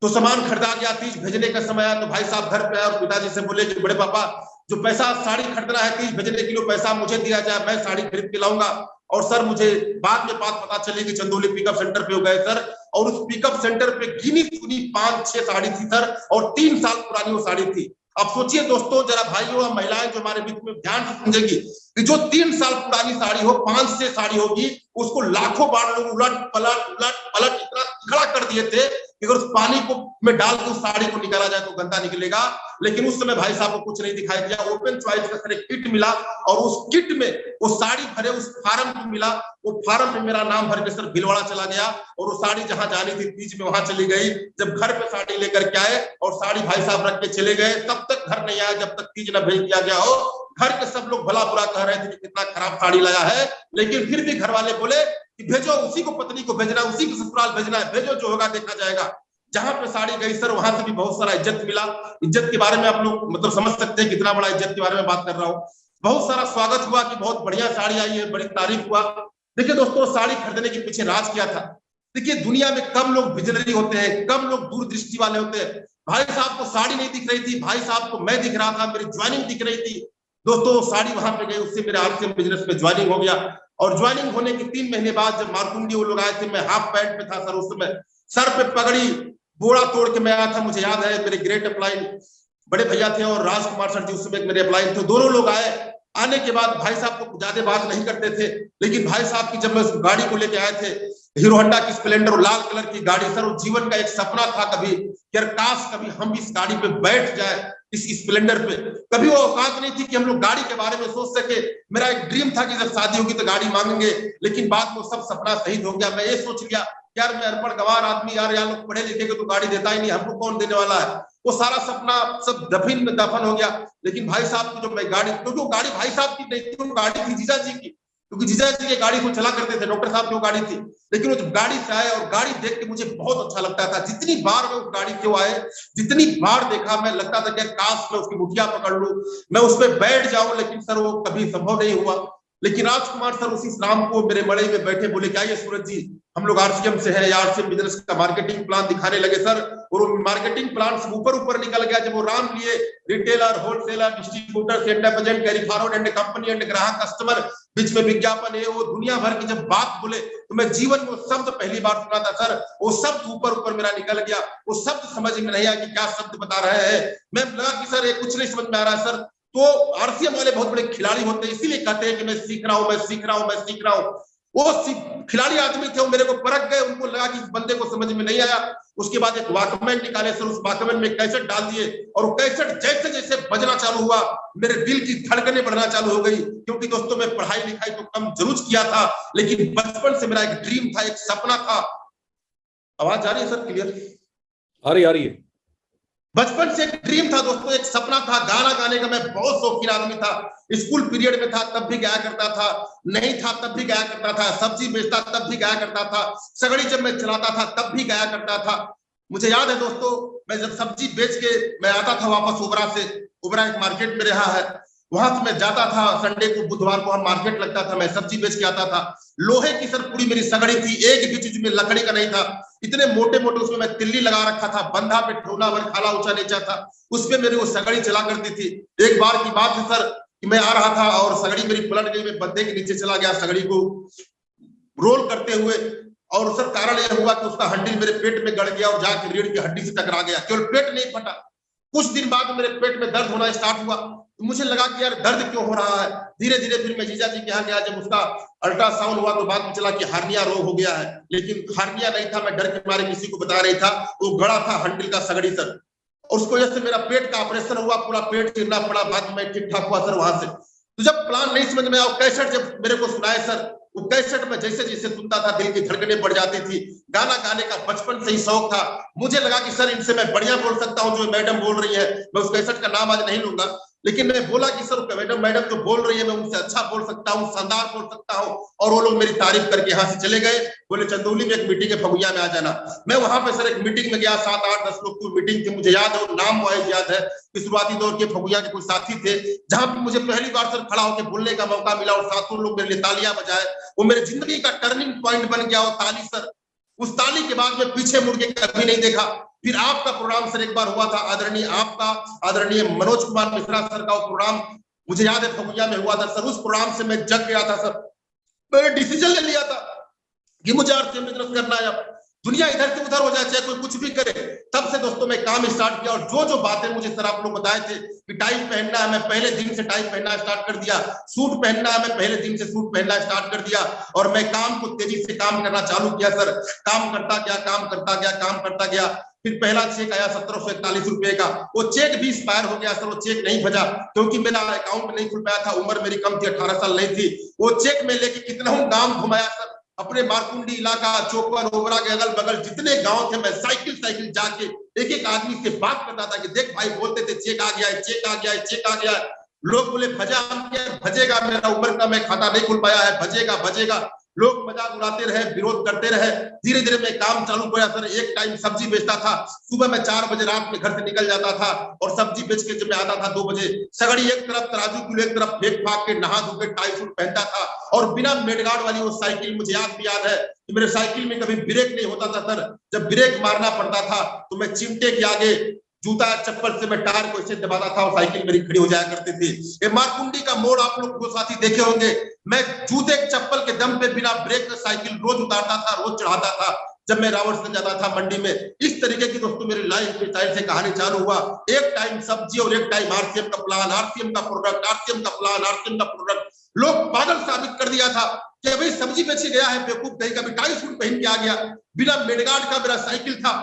तो सामान खरीदा गया, तीज भेजने का समय आया तो भाई साहब घर पे आए और पिताजी से बोले कि बड़े पापा जो पैसा साड़ी खरीदना है तीज भेजने के लिए, पैसा मुझे दिया जाए, मैं साड़ी खरीद के लाऊंगा। और सर मुझे बाद में बात पता चली कि चंदौली पिकअप सेंटर पे हो गए सर, और उस पिकअप सेंटर पे गिनी चुनी 5-6 साड़ी थी सर, और 3 साल पुरानी वो साड़ी थी। अब सोचिए दोस्तों, जरा भाइयों और महिलाएं जो हमारे बीच में ध्यान से समझेगी कि जो 3 साल पुरानी साड़ी हो, 5-6 साड़ी होगी, उसको लाखों बार लोग उलट पलट इतना खड़ा कर दिए थे कि अगर उस पानी को में डाल के उस साड़ी को निकाला जाए तो गंदा निकलेगा। लेकिन उस समय भाई साहब को कुछ नहीं दिखाई दिया। ओपन चॉइस का सर एक किट मिला, और उस किट में वो साड़ी भरे उस फार्म को मिला। वो फार्म में मेरा नाम भर के सर भिलवाड़ा चला गया, और वो साड़ी जहां जानी थी तीज में वहां चली गई। जब घर पे साड़ी लेकर के आए और साड़ी भाई साहब रख के चले गए, तब तक घर नहीं आया जब तक तीज न भेज दिया गया हो। घर के सब लोग भला बुरा कह रहे थे कि कितना खराब साड़ी लाया है, लेकिन फिर भी घर वाले बोले कि भेजो, उसी को पत्नी को भेजना, उसी को ससुराल भेजना है, भेजो, जो होगा देखा जाएगा। जहां पे साड़ी गई सर, वहां से भी बहुत सारा इज्जत मिला। इज्जत के बारे में आप लोग मतलब समझ सकते हैं कितना बड़ा इज्जत के बारे में बात कर रहा हूँ। बहुत सारा स्वागत हुआ कि बहुत बढ़िया साड़ी आई है, बड़ी तारीफ हुआ। देखिए दोस्तों, साड़ी खरीदने के पीछे राज क्या था। देखिए दुनिया में कम लोग विजनरी होते हैं, कम लोग दूरदृष्टि वाले होते हैं। भाई साहब को साड़ी नहीं दिख रही थी, भाई साहब को मैं दिख रहा था, मेरी ज्वाइनिंग दिख रही थी। दोस्तों साड़ी वहां पे गई, उससे मेरे आरसीएम बिजनेस में ज्वाइनिंग हो गया। और ज्वाइनिंग होने के 3 महीने बाद जब मारकुंडी वो लोग आए थे, मैं हाफ पैंट पे था सर उस समय, सर पे पगड़ी बोरा तोड़ के मैं आया था। मुझे याद है मेरे ग्रेट अपलाइन बड़े भैया थे और राजकुमार सर जी उस समय मेरे अपलाइन थे, दोनों लोग आए। आने के बाद भाई साहब को ज्यादा बात नहीं करते थे, लेकिन भाई साहब की जब मैं उस गाड़ी को लेके आए थे, हीरो होंडा की स्प्लेंडर, लाल कलर की गाड़ी सर, वो जीवन का एक सपना था कभी यार काश कभी हम इस गाड़ी पे बैठ जाए, इस स्प्लेंडर पे। कभी वो औकात नहीं थी कि हम लोग गाड़ी के बारे में सोच सके। मेरा एक ड्रीम था कि जब शादी होगी तो गाड़ी मांगेंगे, लेकिन बाद में सब सपना शहीद हो गया। मैं ये सोच लिया यार मैं अनपढ़ गवार आदमी, यार लोग पढ़े लिखे के तो गाड़ी देता ही नहीं, हमको कौन देने वाला है। वो सारा सपना सब दफन में दफन हो गया। लेकिन भाई साहब की जो मैं गाड़ी, क्योंकि वो गाड़ी भाई साहब की नहीं थी, वो गाड़ी थी जीजा जी की, क्योंकि जीजा जी की गाड़ी को चला करते थे, डॉक्टर साहब की वो गाड़ी थी। लेकिन वो जब गाड़ी से आए और गाड़ी देख के मुझे बहुत अच्छा लगता था। जितनी बार मैं उस गाड़ी क्यों आए, जितनी बार देखा, मैं लगता था कि काश मैं उसकी मुठिया पकड़ लूं, मैं उस पर बैठ जाऊं, लेकिन सर वो कभी संभव नहीं हुआ। लेकिन राजकुमार सर उसी शाम को मेरे मड़ई में बैठे, बोले क्या ये सूरज जी हम लोग आरसीएम से हैं, आरसीएम बिजनेस का मार्केटिंग प्लान दिखाने लगे सर। और मार्केटिंग प्लान से ऊपर ऊपर निकल गया। जब वो राम लिए retailer, wholesaler, distributor, independent, carry forward and company and ग्राहक, कस्टमर, बीच में विज्ञापन है, वो दुनिया भर की जब बात बोले तो मैं जीवन में वो शब्द पहली बार सुना था सर। वो शब्द ऊपर ऊपर मेरा निकल गया, वो शब्द समझ में नहीं आया कि क्या शब्द बता रहे हैं। मैं लगा कि सर ये कुछ नहीं समझ में आ रहा है सर। तो आरसीएम वाले बहुत बड़े खिलाड़ी होते हैं, इसीलिए कहते हैं कि मैं सीख रहा हूं, मैं सीख रहा हूं, मैं सीख रहा हूं। वो खिलाड़ी आदमी थे, वो मेरे को परख गए, उनको लगा कि इस बंदे को समझ में नहीं आया। उसके बाद एक वॉकमैन निकाले सर, उस वॉकमैन में कैसेट डाल दिए और वो कैसेट जैसे जैसे बजना चालू हुआ मेरे दिल की धड़कनें बढ़ना चालू हो गई। क्योंकि दोस्तों मैं पढ़ाई लिखाई तो कम जरूर किया था, लेकिन बचपन से मेरा एक ड्रीम था, एक सपना था। आवाज आ रही है सर क्लियर? आ रही है। बचपन से एक ड्रीम था दोस्तों, एक सपना था। गाना गाने का मैं बहुत शौकीन आदमी था। स्कूल पीरियड में था तब भी गाया करता था, नहीं था तब भी गाया करता था, सब्जी बेचता तब भी गाया करता था, सगड़ी जब मैं चलाता था तब भी गाया करता था। मुझे याद है दोस्तों, मैं जब सब्जी बेच के मैं आता था वापस ओबरा से, ओबरा एक मार्केट में रहा है, वहां से मैं जाता था संडे को, बुधवार को हम मार्केट लगता था, मैं सब्जी बेच के आता था। लोहे की सर पूरी मेरी सगड़ी थी, एक बीच में लकड़ी का नहीं था, इतने मोटे मोटे उसमें मैं तिल्ली लगा रखा था, बंधा पे ठोना भर खाला ऊंचा नीचा था, उसमें मेरी वो सगड़ी चला करती थी। एक बार की बात है सर कि मैं आ रहा था और सगड़ी मेरी पलट गई, मैं बंधे के नीचे चला गया सगड़ी को रोल करते हुए, और सर कारण यह हुआ कि उसका हड्डी मेरे पेट में गड़ गया और जाके रीढ़ की हड्डी से टकरा गया। केवल पेट नहीं फटा, कुछ दिन बाद मेरे पेट में दर्द होना स्टार्ट हुआ। तो मुझे लगा कि यार दर्द क्यों हो रहा है। धीरे धीरे फिर मैं जीजा जी के यहाँ गया, जब उसका अल्ट्रासाउंड हुआ तो बाद में चला कि हार्निया रोग हो गया है, लेकिन हार्निया नहीं था, मैं डर के मारे किसी को बता नहीं था, वो गड़ा था हंडिल का सगड़ी सर। और उसको वजह से मेरा पेट का ऑपरेशन हुआ, पूरा पेट चिरना पड़ा, बाद में मैं ठीक ठाक हुआ सर वहां से। तो जब प्लान नहीं समझ में आया, कैसेट जब मेरे को सुनाए सर, वो कैसेट में जैसे जैसे सुनता था दिल की धड़कनें बढ़ जाती थी। गाना गाने का बचपन से ही शौक था। मुझे लगा कि सर इनसे मैं बढ़िया बोल सकता हूँ जो मैडम बोल रही है। मैं उस कैसेट का नाम आज नहीं लूंगा, लेकिन मैं बोला कि सर मैडम जो बोल रही है मैं उनसे अच्छा बोल सकता हूँ, शानदार बोल सकता हूँ। और वो लोग मेरी तारीफ करके यहाँ से चले गए, बोले चंदौली में एक मीटिंग है, फगुइया में आ जाना। मैं वहां पे सर एक मीटिंग में गया, 7, 8, 10 लोग की मीटिंग थी, मुझे याद है, नाम वाइज याद है कि शुरुआती दौर के फगुइया के कुछ साथी थे, जहां पे मुझे पहली बार सर खड़ा होकर बोलने का मौका मिला और सातों लोग मेरे लिए तालियां बजाए। वो मेरे जिंदगी का टर्निंग पॉइंट बन गया वो ताली सर। उस ताली के बाद मैं पीछे मुड़ के कभी नहीं देखा। फिर आपका प्रोग्राम सर एक बार हुआ था, आदरणीय मनोज कुमार मिश्रा सर का वो प्रोग्राम मुझे याद है फगुइया में हुआ था सर। उस प्रोग्राम से मैं जग गया था सर, मैंने डिसीजन ले लिया था कि मुझे आरसीएम बिजनेस करना है। अब दुनिया इधर से उधर हो जाए, चाहे कोई कुछ भी करे। तब से दोस्तों मैं काम स्टार्ट किया, और जो जो बातें मुझे सर आप लोग बताए थे कि टाई पहनना है, मैं पहले दिन से टाई पहनना स्टार्ट कर दिया। सूट पहनना है, मैं पहले दिन से सूट पहनना स्टार्ट कर दिया, और मैं काम को तेजी से काम करना चालू किया सर। काम करता गया। फिर पहला चेक आया 1741 रुपए का, वो चेक भी एक्सपायर हो गया सर, वो चेक नहीं भजा क्योंकि मेरा अकाउंट नहीं खुल पाया था, उम्र मेरी कम थी, 18 साल नहीं थी। वो चेक में लेके कितना गांव घुमाया सर, अपने मारकुंडी इलाका, चोपन, ओबरा के अगल बगल जितने गांव थे, मैं साइकिल जाके एक एक आदमी से बात करता था कि देख भाई, बोलते थे चेक आ गया है, चेक आ गया है, चेक आ गया है। लोग बोले भजेगा, मेरा उम्र का मैं खाता नहीं खुल पाया है, भजेगा। लोग मजाक उड़ाते रहे, विरोध करते रहे। धीरे धीरे मैं काम चालू किया सर। एक टाइम सब्जी बेचता था, सुबह मैं 4 बजे रात में घर से निकल जाता था, और सब्जी बेच के जब मैं आता था 2 बजे, सगड़ी एक तरफ, तराजू किलो एक तरफ, फेंक फाक के नहा धो के टाई सूट पहनता था, और बिना मेडगार्ड वाली वो साइकिल, मुझे याद है कि मेरे साइकिल में कभी ब्रेक नहीं होता था सर। जब ब्रेक मारना पड़ता था तो मैं चिमटे के आगे जूता चप्पल से मैं टायर को ऐसे दबाता था और साइकिल मेरी खड़ी हो जाया करती थी। ये मारकुंडी का मोड़ आप लोग को साथी देखे होंगे, मैं जूते चप्पल के दम पे बिना ब्रेक में साइकिल रोज उतारता था, रोज चढ़ाता था जब मैं रावटसगंज जाता था मंडी में। इस तरीके की दोस्तों मेरी लाइफ के स्टाइल से कहानी चालू हुआ। एक टाइम सब्जी और एक टाइम आरसीएम का प्लान, आरसीएम का प्रोडक्ट, आरसीएम का प्लान, आरसीएम का प्रोडक्ट। लोग पागल साबित कर दिया था कि भाई सब्जी बेचे गया है बेवकूफ, कहीं का टाई सूट पहन के आ गया, बिना मेडगार्ड का मेरा साइकिल था।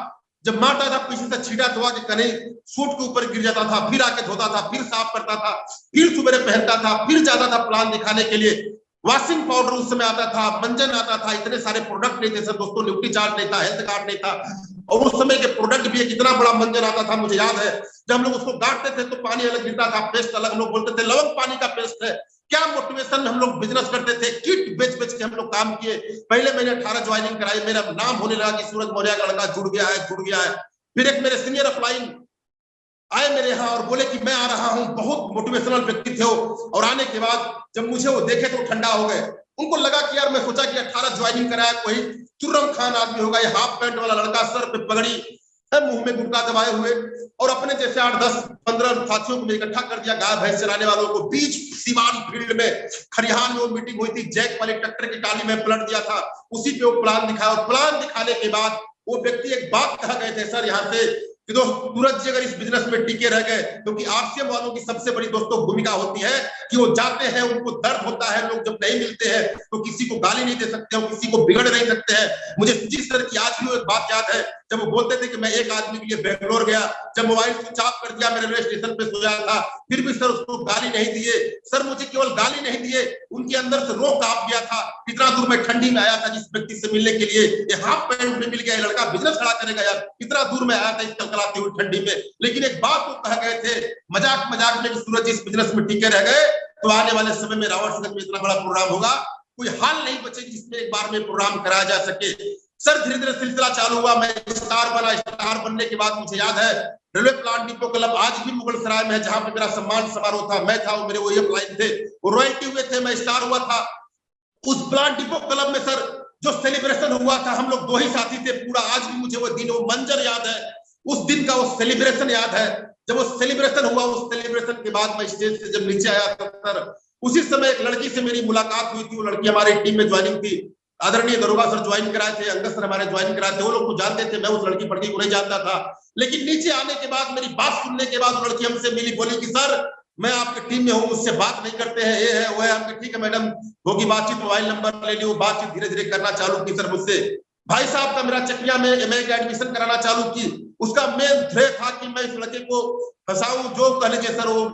जब मारता था पीछे से छीटा धोआ के कहीं सूट के ऊपर गिर जाता था, फिर आके धोता था, फिर साफ करता था, फिर सुबह पहनता था, फिर जाता था प्लान दिखाने के लिए। वॉशिंग पाउडर उस समय आता था, मंजन आता था, इतने सारे प्रोडक्ट नहीं थे सर दोस्तों, न्यूट्री चार्ट नहीं था, हेल्थ कार्ड नहीं था, और उस समय के प्रोडक्ट भी एक इतना बड़ा मंजन आता था, मुझे याद है जब हम लोग उसको गाड़ते थे तो पानी अलग गिरता था, पेस्ट अलग, लोग बोलते थे लवंग पानी का पेस्ट है। क्या मोटिवेशन हम लोग बिजनेस करते थे, किट बेच के हम लोग काम किए। पहले मैंने 18 ज्वाइनिंग कराई, मेरा नाम होने लगा कि सूरज मौर्य का लड़का जुड़ गया है। फिर एक मेरे सीनियर अपलाइन आए मेरे यहाँ और बोले कि मैं आ रहा हूँ, बहुत मोटिवेशनल व्यक्ति थे वो, और आने के बाद जब मुझे वो देखे तो ठंडा हो गए। उनको लगा कि यार, मैं सोचा कि 18 ज्वाइनिंग कराया कोई तुर्रम खान आदमी होगा, ये हाफ पैंट वाला लड़का, सर पे पगड़ी, मुंह में गुटखा दबाए हुए, और अपने जैसे 8, 10, 15 साथियों को इकट्ठा कर दिया, गाय भैंस चराने वालों को। बीच सीवान फील्ड में खरिहान में वो मीटिंग हुई थी, जैक वाले ट्रैक्टर की टाली में पलट दिया था, उसी पे वो प्लान दिखाया। और प्लान दिखाने के बाद वो व्यक्ति एक बात कह गए थे सर यहाँ से कि दोस्त सूरज जी अगर इस बिजनेस में टिके रह गए, क्योंकि आरसीएम वालों की सबसे बड़ी दोस्तों भूमिका होती है कि वो जाते हैं, उनको दर्द होता है, लोग जब नहीं मिलते हैं तो किसी को गाली नहीं दे सकते हो, किसी को बिगड़ नहीं सकते हैं। मुझे सुजीत सर की आज भी एक बात याद है, जब वो बोलते थे कि मैं एक आदमी के लिए बेंगलोर गया, जब मोबाइल स्विच ऑफ कर दिया, मैं रेलवे स्टेशन पे सोया था, फिर भी सर उसको गाली नहीं दिए। सर मुझे केवल गाली नहीं दिए, उनके अंदर से रोक कांप गया था। कितना दूर मैं ठंडी में आया था जिस व्यक्ति से मिलने के लिए, ये हाफ पैंट में मिल गया, ये लड़का बिजनेस खड़ा करेगा यार, कितना दूर में आया था इस कलकलाती हुई ठंडी में। लेकिन एक बात वो कह गए थे मजाक मजाक में कि सूरज जी इस बिजनेस में टिके रह गए तो आने वाले समय में रावणसगंज में इतना बड़ा प्रोग्राम होगा, कोई हाल नहीं बचेगी जिसमें एक बार में प्रोग्राम कराया जा सके। सर धीरे धीरे सिलसिला चालू हुआ, मैं स्टार बना। स्टार बनने के बाद मुझे याद है रेलवे प्लांट डिपो क्लब आज भी मुगल सराय में है, जहां पे मेरा सम्मान समारोह था, मैं था, मेरे वो एम्प्लॉय थे, वो रॉयल्टी हुए थे, मैं स्टार हुआ था। उस प्लांट डिपो क्लब में सर जो सेलिब्रेशन हुआ था, हम लोग 2 ही साथी थे पूरा। आज भी मुझे वो दिन, वो मंजर याद है, उस दिन का वो सेलिब्रेशन याद है। जब वो सेलिब्रेशन हुआ, उस सेलिब्रेशन के बाद मैं स्टेज से जब नीचे आया था सर, उसी समय एक लड़की से मेरी मुलाकात हुई थी। वो लड़की हमारी टीम में ज्वाइनिंग थी, आदरणीय दरोगा सर ज्वाइन कराए थे, अंगद सर हमारे ज्वाइन कराए थे। वो लोग को जानते थे, मैं उस लड़की फड़की को नहीं जानता था। लेकिन नीचे आने के बाद, मेरी बात सुनने के बाद, वो लड़की हमसे मिली, बोली कि सर मैं आपके टीम में हूँ, मुझसे बात नहीं करते हैं, ये है वो है। हमने ठीक है मैडम, होगी बातचीत, मोबाइल नंबर ले लियो, बातचीत धीरे धीरे करना चालू की सर मुझसे। भाई साहब का मेरा चकिया में एमए का एडमिशन कराना चालू की। उसका मेन ध्येय था कि मैं इस लड़के को फंसाऊं, जो कह लीजिए सर। वो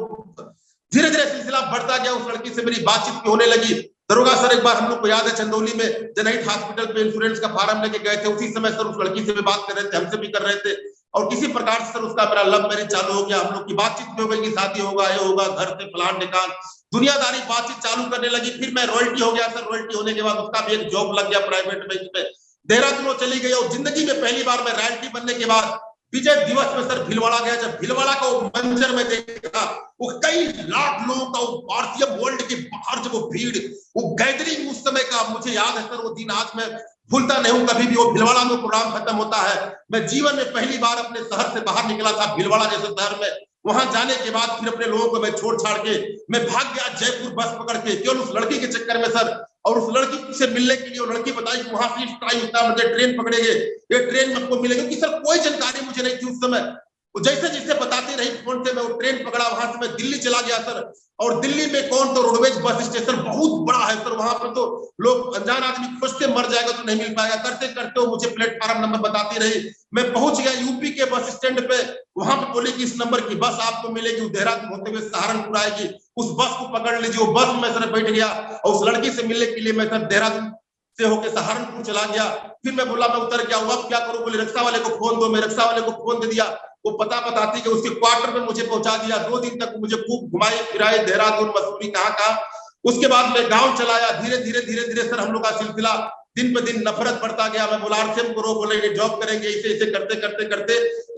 धीरे धीरे सिलसिला बढ़ता गया, उस लड़की से मेरी बातचीत भी होने लगी। दरोगा सर एक बार हम लोग को याद है चंदौली में जनहित हॉस्पिटल पे इंश्योरेंस का फार्म लेके गए थे, उसी समय सर उस लड़की से भी बात कर रहे थे, हमसे भी कर रहे थे। और किसी प्रकार से सर उसका मेरा लव मैरिज चालू हो गया। हम लोग की बातचीत भी हो गई कि शादी होगा, ये होगा, घर से प्लान निकाल, दुनियादारी बातचीत चालू करने लगी। फिर मैं रॉयल्टी हो गया सर। रॉयल्टी होने के बाद उसका भी एक जॉब लग गया प्राइवेट बैंक में, देहरादून चली गई। और जिंदगी में पहली बार मैं रॉयल्टी बनने के बाद विजय दिवस में सर भीलवाड़ा गया। जब भीलवाड़ा का वो मंजर में देखा, वो कई लाख लोगों का, वो आरसीएम वर्ल्ड के बाहर जब वो भीड़, वो गैदरिंग उस समय का मुझे याद है सर, वो दिन आज मैं भूलता नहीं हूं कभी भी। वो भीलवाड़ा में प्रोग्राम खत्म होता है, मैं जीवन में पहली बार अपने शहर से बाहर निकला था, भीलवाड़ा जैसे शहर में। वहां जाने के बाद फिर अपने लोगों को मैं छोड़ छाड़ के मैं भाग गया जयपुर बस पकड़ के, केवल उस लड़की के चक्कर में सर। और उस लड़की से मिलने के लिए वो लड़की बताई कि वहां से टाइम इतना मुझे ट्रेन पकड़ेंगे, ये ट्रेन में आपको मिलेगी, क्योंकि सर कोई जानकारी मुझे नहीं थी उस समय। जैसे जैसे बताती रही फोन से, मैं वो ट्रेन पकड़ा, वहां से मैं दिल्ली चला गया सर। और दिल्ली में कौन, तो रोडवेज बस स्टेशन बहुत बड़ा है सर, वहां पर तो लोग, अनजान आदमी खोजते मर जाएगा तो नहीं मिल पाएगा। करते करते वो मुझे प्लेटफॉर्म नंबर बताती रही, मैं पहुंच गया यूपी के बस स्टैंड पे। वहां पे बोली कि इस नंबर की बस आपको मिलेगी, देहरादून होते हुए सहारनपुर आएगी, उस बस को पकड़ लीजिए। वो बस में सर बैठ गया और उस लड़की से मिलने के लिए मैं सर देहरादून से होकर सहारनपुर चला गया। फिर मैं बोला मैं उतर गया हूँ, अब क्या करूं? बोले रिक्शा वाले को फोन दो। मैं रिक्शा वाले को फोन दे दिया, वो पता बताती कि उसके क्वार्टर में मुझे पहुंचा दिया। 2 दिन तक मुझे खूब घुमाए फिराए, देहरादून, मसूरी, कहाँ। उसके बाद मैं गांव चलाया। धीरे धीरे सर हम लोग का सिलसिला दिन पे दिन नफरत बढ़ता गया। मैं बोला आरसीएम करो, बोले जॉब करेंगे, ऐसे ऐसे करते करते करते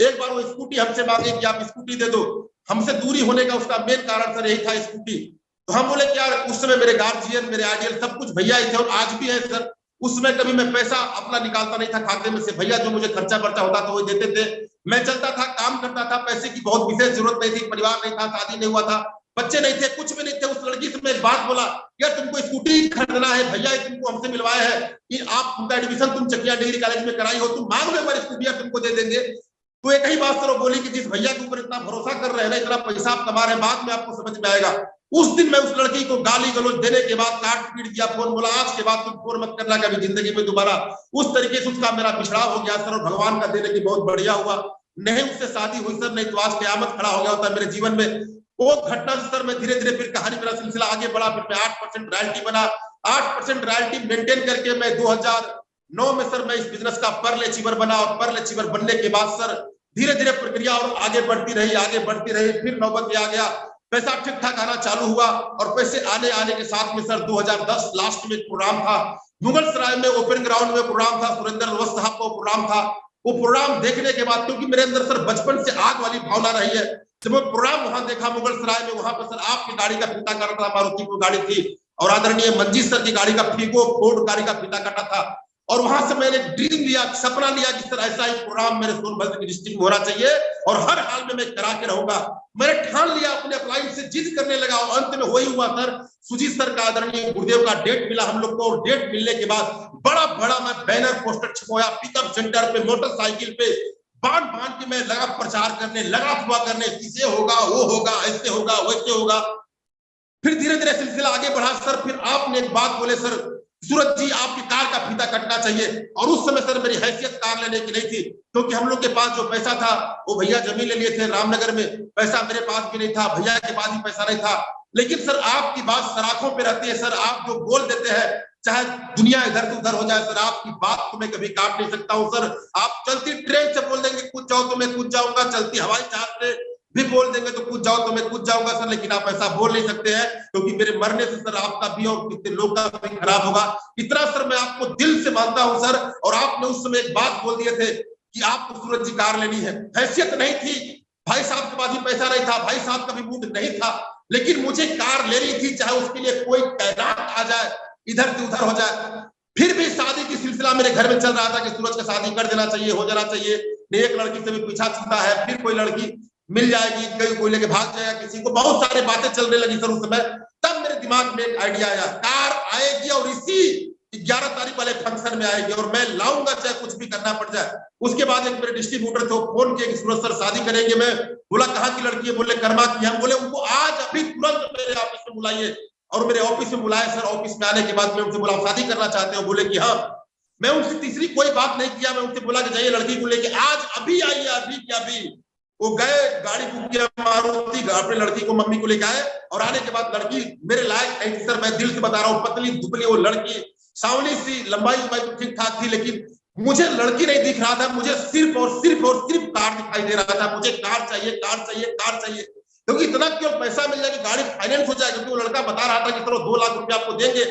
एक बार वो स्कूटी हमसे मांगे कि आप स्कूटी दे दो। हमसे दूरी होने का उसका मेन कारण सर यही था, स्कूटी। तो हम बोले क्या, उस समय मेरे गार्जियन, मेरे आइडियल सब कुछ भैया ही थे और आज भी है सर। उसमें कभी मैं पैसा अपना निकालता नहीं था खाते में से, भैया जो मुझे खर्चा बर्चा होता था वो देते थे। मैं चलता था, काम करता था, पैसे की बहुत विशेष जरूरत नहीं थी, परिवार नहीं था, शादी नहीं हुआ था, बच्चे नहीं थे, कुछ भी नहीं थे। उस लड़की से मैं एक बात बोला, यार तुमको स्कूटी खरीदना है, भैया तुमको हमसे मिलवाया है कि आप तुमका एडमिशन तुम चकिया डिग्री कॉलेज में कराई हो, तुम मांग लो हमारी स्कूटी, तुमको दे देंगे। तो एक ही बात सर बोली कि जिस भैया के ऊपर इतना भरोसा कर रहे हैं ना, इतना पैसा आप कमा रहे हैं, बाद में आपको समझ में आएगा। उस दिन मैं उस लड़की को गाली गलौज देने के बाद काट पीट दिया फोन, बोला आज के बाद तुम फोन मत करना कभी जिंदगी में दोबारा। उस तरीके से उसका मेरा बिछड़ाव हो गया सर, और भगवान का देने की बहुत बढ़िया हुआ। नहीं उससे शादी हुई सर, नहीं तो आज कयामत खड़ा हो गया होता मेरे जीवन में। वो घटना से सर मैं धीरे धीरे फिर कहानी, मेरा सिलसिला आगे बढ़ा। फिर मैं 8% रॉयल्टी बना, 8% रॉयल्टी मेंटेन करके मैं 2009 में सर मैं इस बिजनेस का पर्ल अचीवर बना। और पर्ल अचीवर बनने के बाद सर धीरे धीरे प्रक्रिया और आगे बढ़ती रही, आगे बढ़ती रही। फिर नौबत आ गया, पैसा ठीक ठाक आना चालू हुआ। और पैसे आने के साथ में सर 2010 लास्ट में एक प्रोग्राम था मुगल सराय में, ओपन ग्राउंड में प्रोग्राम था, सुरेंद्र अवस्थी साहब का प्रोग्राम था। वो प्रोग्राम देखने के बाद, क्योंकि मेरे अंदर सर बचपन से आग वाली भावना रही है, जब वो प्रोग्राम वहां देखा मुगल सराय में, वहां पर सर आपकी गाड़ी का फीता काटा था, मारुति की गाड़ी थी, और आदरणीय मंजीत सर की गाड़ी का फीगो फोर्ड गाड़ी का फीता काटा था। और वहां से मैंने ड्रीम लिया, सपना लिया कि सर ऐसा एक प्रोग्राम मेरे सोनभद्र की डिस्ट्रिक्ट में होना चाहिए और हर हाल में मैं करा के रहूंगा। मैंने ठान लिया, अपने अपलाइन से जिद करने लगा और अंत में वही हुआ सर। सुजीत सर का आदरणीय गुरुदेव का डेट मिला हम लोग को और डेट मिलने के बाद बड़ा बड़ा मैं बैनर पोस्टर छपवाया, पिकअप सेंटर पे मोटरसाइकिल पे बांध बांध के मैं लगा प्रचार करने, लगा अफवाह करने, किसे होगा, वो होगा, ऐसे होगा, वैसे होगा। फिर धीरे धीरे सिलसिला आगे बढ़ा सर। फिर आपने एक बात बोले सर, सूरज जी आपकी कार का फीता कटना चाहिए। और उस समय सर मेरी हैसियत कार लेने की नहीं थी, क्योंकि हम लोग के पास जो पैसा था वो भैया जमीन ले लिए थे रामनगर में, पैसा मेरे पास भी नहीं था, भैया के पास भी पैसा नहीं था। लेकिन सर आपकी बात सराखों पे रहती है सर, आप जो बोल देते हैं चाहे दुनिया इधर से उधर हो जाए सर, आपकी बात को मैं कभी काट नहीं सकता हूँ सर। आप चलती ट्रेन से बोल देंगे कूद जाओ तो मैं कूद जाऊंगा, चलती हवाई जहाज से भी बोल देंगे तो कूद जाओ तो मैं कूद जाऊंगा सर। लेकिन आप ऐसा बोल नहीं सकते हैं, क्योंकि मेरे मरने से सर आपका भी और कितने लोग का भी खराब होगा। इतना सर मैं आपको दिल से मानता हूं सर। और आपने उस समय एक बात बोल दिए थे कि आपको सूरज जी कार लेनी है। हैसियत नहीं थी, भाई साहब के पास भी पैसा नहीं था, भाई साहब का भी मूड नहीं था, लेकिन मुझे कार लेनी थी, चाहे उसके लिए कोई कैनात आ जाए, इधर से उधर हो जाए। फिर भी शादी की सिलसिला मेरे घर में चल रहा था कि सूरज का शादी कर देना चाहिए, हो जाना चाहिए। एक लड़की से भी पीछा छूटा है, फिर कोई लड़की मिल जाएगी, कोई लेके भाग जाएगा किसी को, बहुत सारी बातें चलने लगी सर उस समय। तब मेरे दिमाग में एक आइडिया आया, कार आएगी और इसी 11 तारीख वाले फंक्शन में आएगी और मैं लाऊंगा चाहे कुछ भी करना पड़ जाए। उसके बाद एक मेरे डिस्ट्रीब्यूटर थे, फोन किए कि सूरज सर शादी करेंगे। मैं बोला कहाँ की लड़की है? बोले कर्मा की। हम बोले उनको आज अभी तुरंत मेरे ऑफिस में बुलाइए। और मेरे ऑफिस में बुलाए सर। ऑफिस में आने के बाद मैं उनसे बोला शादी करना चाहते हो? बोले कि हाँ। मैं उनसे तीसरी कोई बात नहीं किया, मैं उनसे बोला कि जाइए लड़की को लेके आज अभी आइए, अभी क्या अभी। वो गए, गाड़ी बुक किया मारुति, अपने लड़की को मम्मी को लेके आए। और आने के बाद लड़की मेरे लायक नहीं थी सर, मैं दिल से बता रहा हूँ, पतली दुबली वो लड़की, सांवली सी, लंबाई तो ठीक ठाक थी, लेकिन मुझे लड़की नहीं दिख रहा था, मुझे सिर्फ और सिर्फ कार दिखाई दे रहा था। मुझे कार चाहिए, कार चाहिए, कार चाहिए, क्योंकि इतना क्यों पैसा मिल जाए कि गाड़ी फाइनेंस हो जाए। क्योंकि वो लड़का बता रहा था कि चलो 2 लाख रुपए आपको देंगे,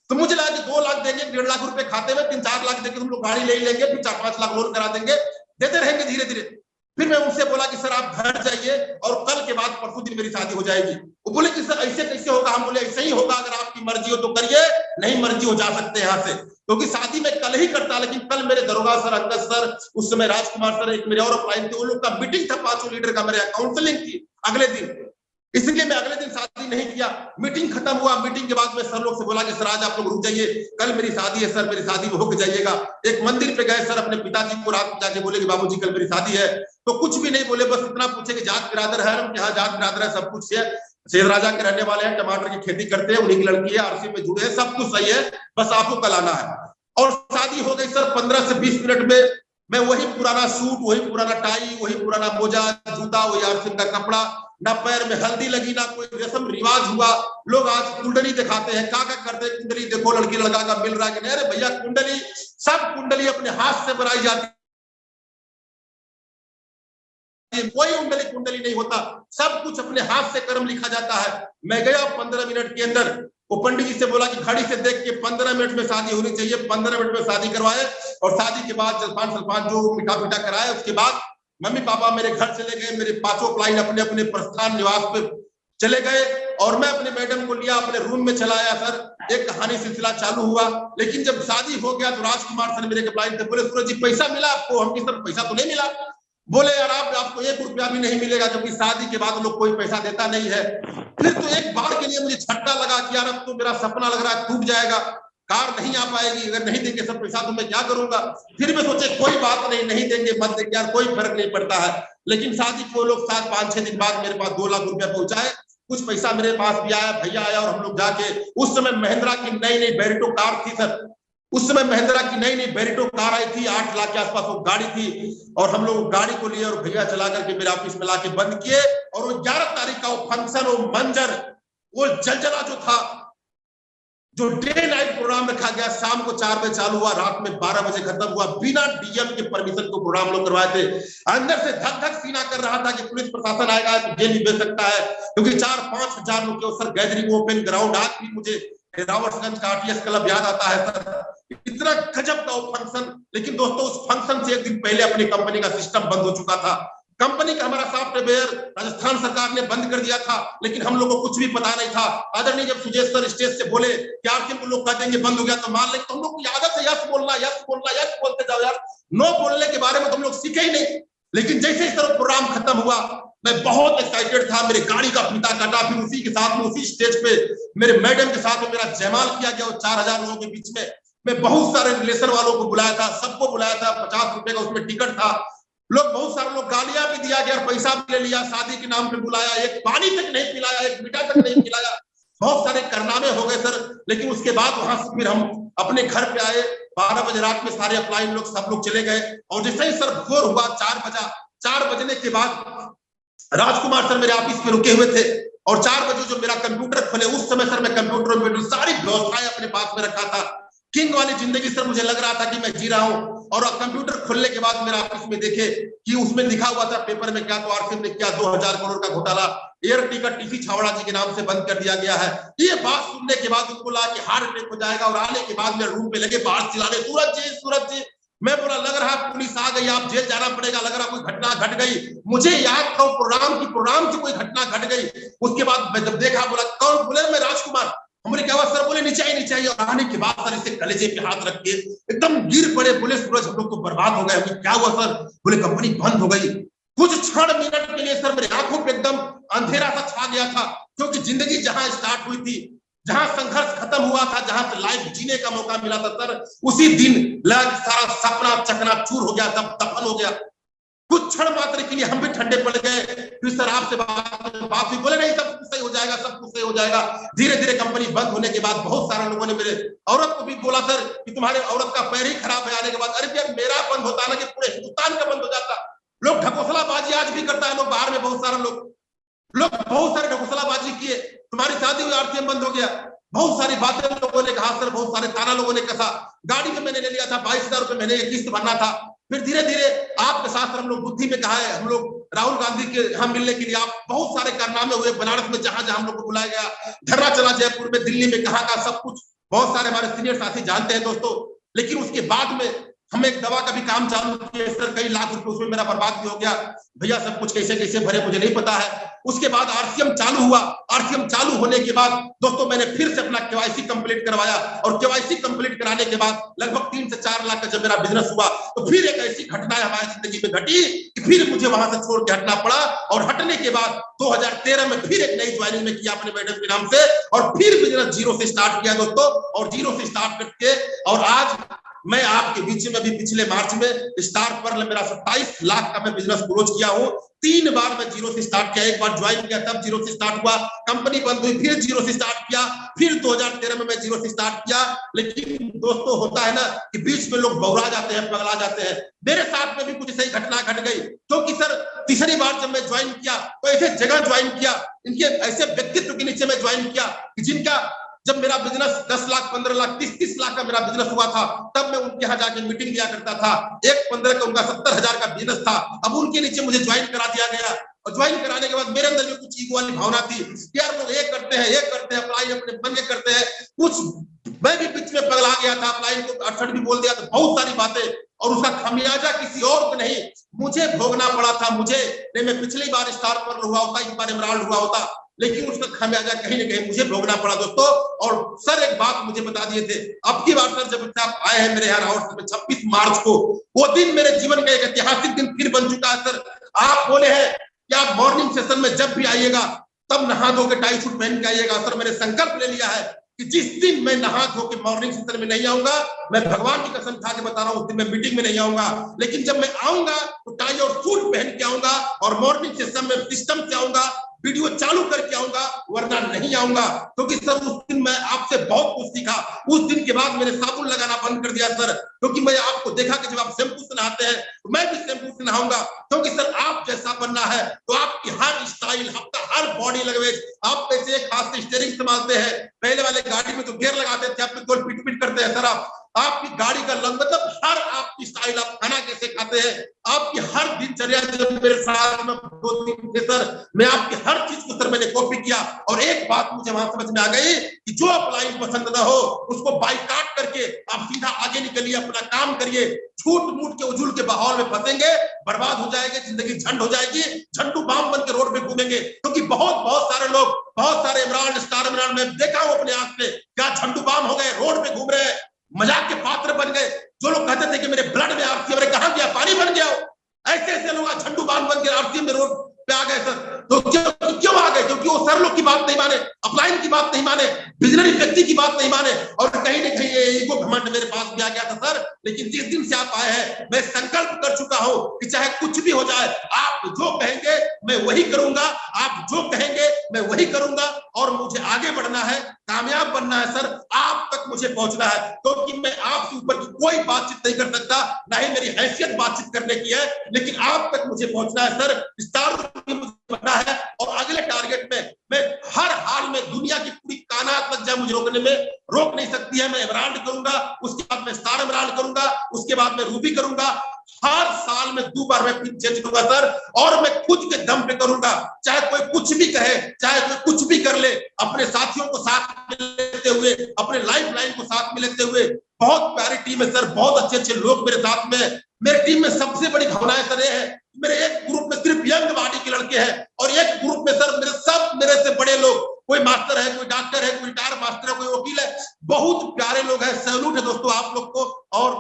तो मुझे लगा कि 2 लाख देंगे, 1.5 लाख रुपए खाते में, 3-4 लाख देंगे, हम लोग गाड़ी ले लेंगे, फिर 4-5 लाख लोन करा देंगे, देते रहेंगे धीरे धीरे। फिर मैं उनसे बोला कि सर आप घर जाइए और कल के बाद परसों दिन मेरी शादी हो जाएगी। वो बोले कि सर ऐसे कैसे होगा? हम बोले ऐसे ही होगा, अगर आपकी मर्जी हो तो करिए, नहीं मर्जी हो जा सकते हैं यहाँ से, क्योंकि शादी मैं कल ही करता। लेकिन कल मेरे दरोगा सर, अंगद सर, उस समय राजकुमार सर, एक मेरे और अपलाइन थे, उन लोग का मीटिंग था, 5 लीडर का, मेरे काउंसलिंग थी अगले दिन, इसलिए मैं अगले दिन शादी नहीं किया। मीटिंग खत्म हुआ, मीटिंग के बाद मैं सर लोग से बोला कि सर आज आप लोग रुक जाइए, कल मेरी शादी है सर, मेरी शादी में होके जाइएगा। एक मंदिर पे गए सर, अपने पिताजी को रात में जाके बोले कि बाबूजी कल मेरी शादी है। तो कुछ भी नहीं बोले, बस इतना पूछे कि जात बिरादर है? हम यहाँ जात बिरादर है, सब कुछ है, शेर राजा के रहने वाले हैं, टमाटर की खेती करते हैं, उन्हीं की लड़की है, आरसी में जुड़े हैं, सब कुछ सही है, बस आपको कल आना है। और शादी हो गई सर 15 से 20 मिनट में। मैं वही पुराना सूट, वही पुराना टाई, वही पुराना मोजा, जूता, वही आरसी का कपड़ा, ना पैर में हल्दी लगी, ना कोई रस्म रिवाज हुआ। लोग आज कुंडली दिखाते हैं, क्या करते हैं, कुंडली देखो लड़की लड़का का मिल रहा है कि नहीं? अरे भैया कुंडली, सब कुंडली अपने हाथ से बनाई जाती है, कोई कुंडली नहीं होता, सब कुछ अपने हाथ से कर्म लिखा जाता है। मैं गया 15 मिनट के अंदर, वो पंडित जी से बोला कि घड़ी से देख के 15 मिनट में शादी होनी चाहिए। 15 मिनट में शादी करवाए और शादी के बाद जलपान सलपान जो मीठा पीठा कराए, उसके बाद मम्मी पापा मेरे घर चले गए, मेरे 5 क्लाइंट अपने अपने प्रस्थान निवास पे चले गए और मैं अपने मैडम को लिया, अपने रूम में चला आया सर। एक कहानी सिलसिला चालू हुआ। लेकिन जब शादी हो गया तो राजकुमार सर मेरे क्लाइंट थे, बोले सूरज जी पैसा मिला आपको? हम सर पैसा तो नहीं मिला। बोले यार आपको 1 रुपया भी नहीं मिलेगा, क्योंकि शादी के बाद लोग कोई पैसा देता नहीं है। फिर तो एक बार के लिए मुझे झटका लगा कि यार अब तो मेरा सपना लग रहा है टूट जाएगा, कार नहीं आ पाएगी, अगर नहीं देंगे सब पैसा तो मैं क्या करूंगा। फिर मैं सोचे कोई बात नहीं, नहीं देंगे मत देंगे यार, कोई फर्क नहीं पड़ता है। लेकिन शादी को लोग 7-5-6 दिन बाद मेरे पास 2 लाख रुपया पहुंचाए, कुछ पैसा मेरे पास भी आया, भैया आया और हम लोग जाके, उस समय महिंद्रा की नई बैरिटो कार थी सर, उस समय महिंद्रा की नई बैरिटो कार आई थी, 8 लाख के आसपास वो गाड़ी थी। और हम लोग गाड़ी को लिए और भैया चला करके मेरे ऑफिस में लाके बंद किए। और वो 11 तारीख का वो फंक्शन, वो मंजर, वो जलजला जो था, जो डे नाइट प्रोग्राम रखा गया, शाम को 4 बजे चालू हुआ, रात में 12 बजे खत्म हुआ, बिना डीएम के परमिशन को प्रोग्राम लोग करवाए थे। अंदर से धक धक सीना कर रहा था कि पुलिस प्रशासन आएगा तो जेल भी भेज सकता है, क्योंकि 4-5 हजार लोग के सर गैदरिंग ओपन ग्राउंड। आज भी मुझे रावटगंज का आरटीएस क्लब याद आता है सर, इतना गजब का वो फंक्शन। लेकिन दोस्तों उस फंक्शन से एक दिन पहले अपनी कंपनी का सिस्टम बंद हो चुका था। कंपनी का हमारा सॉफ्टवेयर राजस्थान सरकार ने बंद कर दिया था, लेकिन हम लोगों को कुछ भी पता नहीं था। आदरणीय जब सुजेश सर स्टेज से बोले कि आरसीएम को लोग कह देंगे बंद हो गया तो मान लें, तो हम लोग की आदत है यस बोलना, यस बोलना, यस बोलते जाओ यार, नो बोलने के बारे में तो हम लोग सीखे ही नहीं। लेकिन जैसे ही सर प्रोग्राम खत्म हुआ, मैं बहुत एक्साइटेड था, मेरे गाड़ी का फीता काटा, फिर उसी के साथ में उसी स्टेज पे मेरे मैडम के साथ में मेरा जयमाल किया गया 4000 लोगों के बीच में। मैं बहुत सारे रिलेशन वालों को बुलाया था, सबको बुलाया था, 50 रुपए का उसमें टिकट था। लोग बहुत सारे लोग गालियां भी दिया गया, पैसा भी ले लिया, शादी के नाम पे बुलाया, एक पानी तक नहीं पिलाया, एक मीठा तक नहीं खिलाया, बहुत सारे कारनामे हो गए सर। लेकिन उसके बाद वहां से फिर हम अपने घर पे आए, 12 बजे रात में सारे अप्लाइन लोग सब लोग चले गए। और जैसे ही सर भोर हुआ 4 बजा, 4 बजने के बाद राजकुमार सर मेरे ऑफिस में रुके हुए थे और 4 बजे जो मेरा कंप्यूटर खोले, उस समय सर मैं कंप्यूटर में सारी व्यवस्थाएं अपने पास में रखा था। किंग वाली जिंदगी सर मुझे लग रहा था कि मैं जी रहा हूं। और कंप्यूटर खोलने के बाद मेरा ऑफिस में देखे कि उसमें लिखा हुआ था पेपर में, क्या तो आरसीएम ने क्या 2000 करोड़ का घोटाला एयर टिकट टीसी छावड़ा जी के नाम से बंद कर दिया गया है। ये बात सुनने के बाद उनको लगा कि हार्ट अटैक हो जाएगा और आने के बाद मेरे रूम पे लगे बाहर चिल्लाने, सूरज जी। मैं बोला लग रहा पुलिस आ गई, आप जेल जाना पड़ेगा, लग रहा कोई घटना घट गई। मुझे याद था प्रोग्राम की कोई घटना घट गई। उसके बाद मैं जब देखा, बोला कौन? बोले मैं राजकुमार। हमने क्या हुआ सर? बोले नीचे आई। और आने के बाद सर इसे कलेजे पे हाथ रख के एकदम गिर पड़े। बोले सूरज हम लोग तो बर्बाद हो गए। हमने क्या हुआ सर? बोले कंपनी बंद हो गई। कुछ क्षण मिनट के लिए सर मेरे आंखों पे एकदम अंधेरा सा छा गया था, क्योंकि जिंदगी जहां स्टार्ट हुई थी, जहां संघर्ष खत्म हुआ था, जहां से लाइफ जीने का मौका मिला था सर, उसी दिन लग सारा सपना चकनाचूर हो गया, तब दफन हो गया। कुछ क्षण मात्र के लिए हम भी ठंडे पड़ गए। फिर सर आपसे बात हुई, बोले नहीं सब कुछ सही हो जाएगा, सब कुछ सही हो जाएगा। धीरे धीरे कंपनी बंद होने के बाद बहुत सारे लोगों ने मेरे औरत को भी बोला सर कि तुम्हारे औरत का पैर ही खराब है। आने के बाद अरे यार मेरा बंद होता ना कि पूरे हिंदुस्तान का बंद हो जाता। लोग ढकोसलाबाजी आज भी करता है, लोग बाहर में बहुत सारे लोग बहुत सारे ढकोसलाबाजी किए, तुम्हारी शादी हुई आरसीएम बंद हो गया। बहुत सारी बातें लोगों ने कहा सर, बहुत सारे ताना लोगों ने कहा। गाड़ी में मैंने ले लिया था 22,000 रुपए महीने की किस्त भरना था। फिर धीरे धीरे आपके साथ हम लोग बुद्धि में कहा है, हम लोग राहुल गांधी के यहाँ मिलने के लिए आप बहुत सारे कारनामे हुए। बनारस में जहां हम लोग को बुलाया गया, धरना चला जयपुर में, दिल्ली में, कहाँ का सब कुछ बहुत सारे हमारे सीनियर साथी जानते हैं दोस्तों। लेकिन उसके बाद में हम एक दवा का भी काम चालू किया सर, कई लाख रुपए उसमें मेरा बर्बाद भी हो गया। भैया सब कुछ कैसे कैसे भरे मुझे नहीं पता है। उसके बाद आरसीएम चालू हुआ। आरसीएम चालू होने के बाद दोस्तों मैंने फिर से अपना केवाईसी कंप्लीट करवाया और केवाईसी कंप्लीट कराने के बाद लगभग 3 से 4 लाख का जब मेरा बिजनेस हुआ, तो फिर एक ऐसी घटना हमारी जिंदगी में घटी कि फिर मुझे वहां से छोड़ के हटना पड़ा। और हटने के बाद 2013 में फिर एक नई ज्वाइनिंग में किया अपने मैडम के नाम से, और फिर बिजनेस जीरो से स्टार्ट किया दोस्तों। और जीरो से स्टार्ट करके और आज मैं आपके बीच में भी पिछले मार्च में स्टार पर मेरा 27 लाख का मैं बिजनेस क्लोज किया हूं। 3 बार मैं जीरो से स्टार्ट किया, एक बार ज्वाइन किया तब जीरो से स्टार्ट हुआ, कंपनी बंद हुई फिर जीरो से स्टार्ट किया, फिर 2013 में मैं जीरो से स्टार्ट किया। लेकिन दोस्तों होता है ना कि बीच में लोग बौरा जाते हैं, पगला जाते हैं। मेरे साथ में भी कुछ ऐसी घटना घट गई, क्योंकि सर तीसरी बार जब मैं ज्वाइन किया तो ऐसे जगह ज्वाइन किया, इनके ऐसे व्यक्तित्व के नीचे मैं ज्वाइन किया कि जिनका जब मेरा बिजनेस 10 लाख 15 लाख 30 लाख का मेरा बिजनेस हुआ था, तब मैं उनके यहाँ जाके मीटिंग लिया करता था। एक 15 का उनका 70,000 का बिजनेस था। अब उनके नीचे मुझे ज्वाइन करा दिया गया और ज्वाइन कराने के बाद मेरे अंदर में कुछ ईगो वाली भावना थी, यार लोग ये करते हैं अप्लाई अपने बंदे करते हैं। कुछ मैं भी बीच में पगला गया था, अप्लाई को 68 भी बोल दिया था, बहुत सारी बातें, और उसका खमियाजा किसी और को नहीं मुझे भोगना पड़ा था। मुझे नहीं, मैं पिछली बार स्टार पर हुआ होता, इस बार इमरान हुआ होता, लेकिन उसका खामियाजा कहीं ना कहीं मुझे भोगना पड़ा दोस्तों। और सर एक बात मुझे बता दिए थे, अब की बार सर जब आप आए हैं मेरे यहाँ हाउस में 26 मार्च को, वो दिन मेरे जीवन का एक ऐतिहासिक दिन फिर बन चुका है सर। आप बोले हैं कि आप मॉर्निंग सेशन में जब भी आइएगा तब नहा धो के टाई सूट पहन के आइएगा। सर मैंने संकल्प ले लिया है कि जिस दिन मैं नहा धो के मॉर्निंग सेशन में नहीं आऊंगा, मैं भगवान की कसम खा के बता रहा हूं, उस दिन मैं मीटिंग में नहीं आऊंगा। लेकिन जब मैं आऊंगा तो टाई और सूट पहन के आऊंगा और मॉर्निंग सेशन में सिस्टम से आऊंगा, वीडियो चालू करके आऊंगा, वरना नहीं आऊंगा। क्योंकि सर उस दिन मैं आपसे बहुत कुछ सीखा। उस दिन के बाद मैंने साबुन लगाना बंद कर दिया सर, क्योंकि मैं आपको देखा कि जब आप शैम्पू से नहाते हैं तो मैं भी शैम्पू से नहाऊंगा। क्योंकि सर आप जैसा बनना है तो आपकी हर स्टाइल, आपका हर बॉडी लैंग्वेज, आप कैसे एक हाथ से स्टीयरिंग संभालते हैं, पहले वाले गाड़ी में तो गियर लगाते थे, आप तो पिट पिट करते हैं सर। आप आपकी गाड़ी का रंग, मतलब हर आपकी स्टाइल, आप खाना कैसे खाते हैं, आपकी हर दिनचर्या जब मेरे साथ में 2-3 थे सर, मैं आपकी हर चीज को सर मैंने कॉपी किया। और एक बात मुझे वहां समझ में आ गई कि जो अपलाइन पसंद ना हो उसको बाइकाट करके आप सीधा आगे निकलिए, अपना काम करिए। झूठ मूठ के उजूल के माहौल में फंसेंगे, बर्बाद हो जाएंगे, जिंदगी झंड हो जाएगी, झंडू बाम बन के रोड पे घूमेंगे। क्योंकि बहुत सारे लोग, बहुत सारे इमरान स्टार इमरान में देखा हूं अपने आंख से, क्या झंडू बाम हो गए, रोड पे घूम रहे हैं, मजाक के पात्र बन गए। जो लोग कहते थे कि मेरे ब्लड में आरसीएम, अरे कहां गया, पानी बन गया। ऐसे ऐसे लोग झंडू बाम बन के आरसीएम में रोड पे आ गए सर। तो क्यों आ गए? क्योंकि वो सर लोग की बात नहीं माने, अपलाइन की बात नहीं माने, विजनरी व्यक्ति की बात नहीं माने, और कहीं ना कहीं ये ईगो घमंड मेरे पास भी आ गया था सर। लेकिन जिस दिन से आप आए हैं, मैं संकल्प कर चुका हूं कि चाहे कुछ भी हो जाए, आप जो कहेंगे मैं वही करूंगा, आप जो कहेंगे मैं वही करूंगा। और मुझे आगे बढ़ना है, कामयाब बनना है सर, आप तक मुझे पहुंचना है। क्योंकि मैं आपके ऊपर की कोई बातचीत नहीं कर सकता, ना ही मेरी हैसियत बातचीत करने की है, लेकिन आप तक मुझे पहुंचना है सर। स्टार बनना है, और अगले टारगेट में मैं हर हाल में, दुनिया की पूरी कायनात लग जाए मुझे रोकने में, रोक नहीं सकती है। मैं इमरान करूंगा, उसके बाद मैं स्टार इमरान करूंगा, उसके बाद मैं रूबी करूंगा। हर साल में 2 बार मैं पिन चेंज करूंगा सर, और मैं खुद के दम पे करूंगा। चाहे कोई कुछ भी कहे, चाहे कोई कुछ भी कर ले, अपने साथियों को साथ में लेते हुए, अपने लाइफ लाइन को साथ में लेते हुए। बहुत प्यारी टीम है सर, बहुत अच्छे अच्छे लोग मेरे साथ में। मेरी टीम में सबसे बड़ी भावनाएं सर ये है, मेरे एक ग्रुप में सिर्फ यंग बॉडी के लड़के हैं, और एक ग्रुप में सर मेरे से बड़े लोग, कोई मास्टर है, कोई डॉक्टर है, कोई रिटायर मास्टर है, कोई वकील है। बहुत प्यारे लोग हैं। सैल्यूट है दोस्तों आप लोग को, और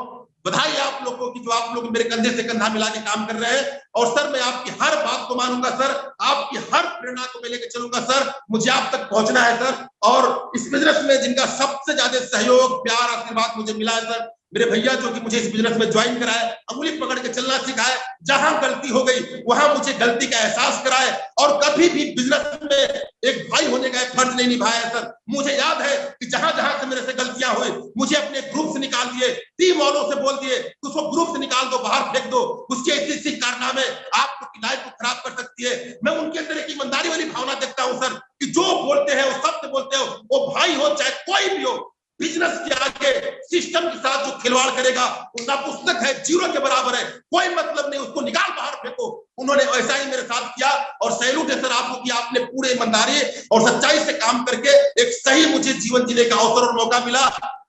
बधाई आप लोगों को कि जो आप लोग मेरे कंधे से कंधा मिला के काम कर रहे हैं। और सर मैं आपकी हर बात को मानूंगा सर, आपकी हर प्रेरणा को मैं लेकर चलूंगा सर। मुझे आप तक पहुंचना है सर, और इस बिजनेस में जिनका सबसे ज्यादा सहयोग, प्यार, आशीर्वाद मुझे मिला है सर, मेरे भैया जो कि मुझे इस बिजनेस में ज्वाइन कराए, अंगुली पकड़ के चलना सिखाए, जहां गलती हो गई वहां मुझे गलती का एहसास कराए, और कभी भी बिजनेस में एक भाई होने का एक फर्ज नहीं निभाया है सर। मुझे याद है कि जहां जहां से मेरे से गलतियां हुई, मुझे अपने ग्रुप से निकाल दिए, टीम वालों से बोल दिए उसको ग्रुप से निकाल दो, बाहर फेंक दो, उसके ऐसी कारनामे आपकी लाइफ को खराब कर सकती है। मैं उनके अंदर एक ईमानदारी वाली भावना देखता हूं सर, कि जो बोलते हैं वो सत्य बोलते हो, वो भाई हो चाहे कोई भी हो। बिजनेस के आगे सिस्टम के साथ जो खिलवाड़ करेगा वो नपुंसक है, जीरो के बराबर है, कोई मतलब नहीं, उसको निकाल बाहर फेंको। उन्होंने ऐसा ही मेरे साथ किया, और सैल्यूट है सर आपको कि आपने पूरे ईमानदारी और सच्चाई से काम करके एक सही मुझे जीवन जीने का अवसर और मौका मिला।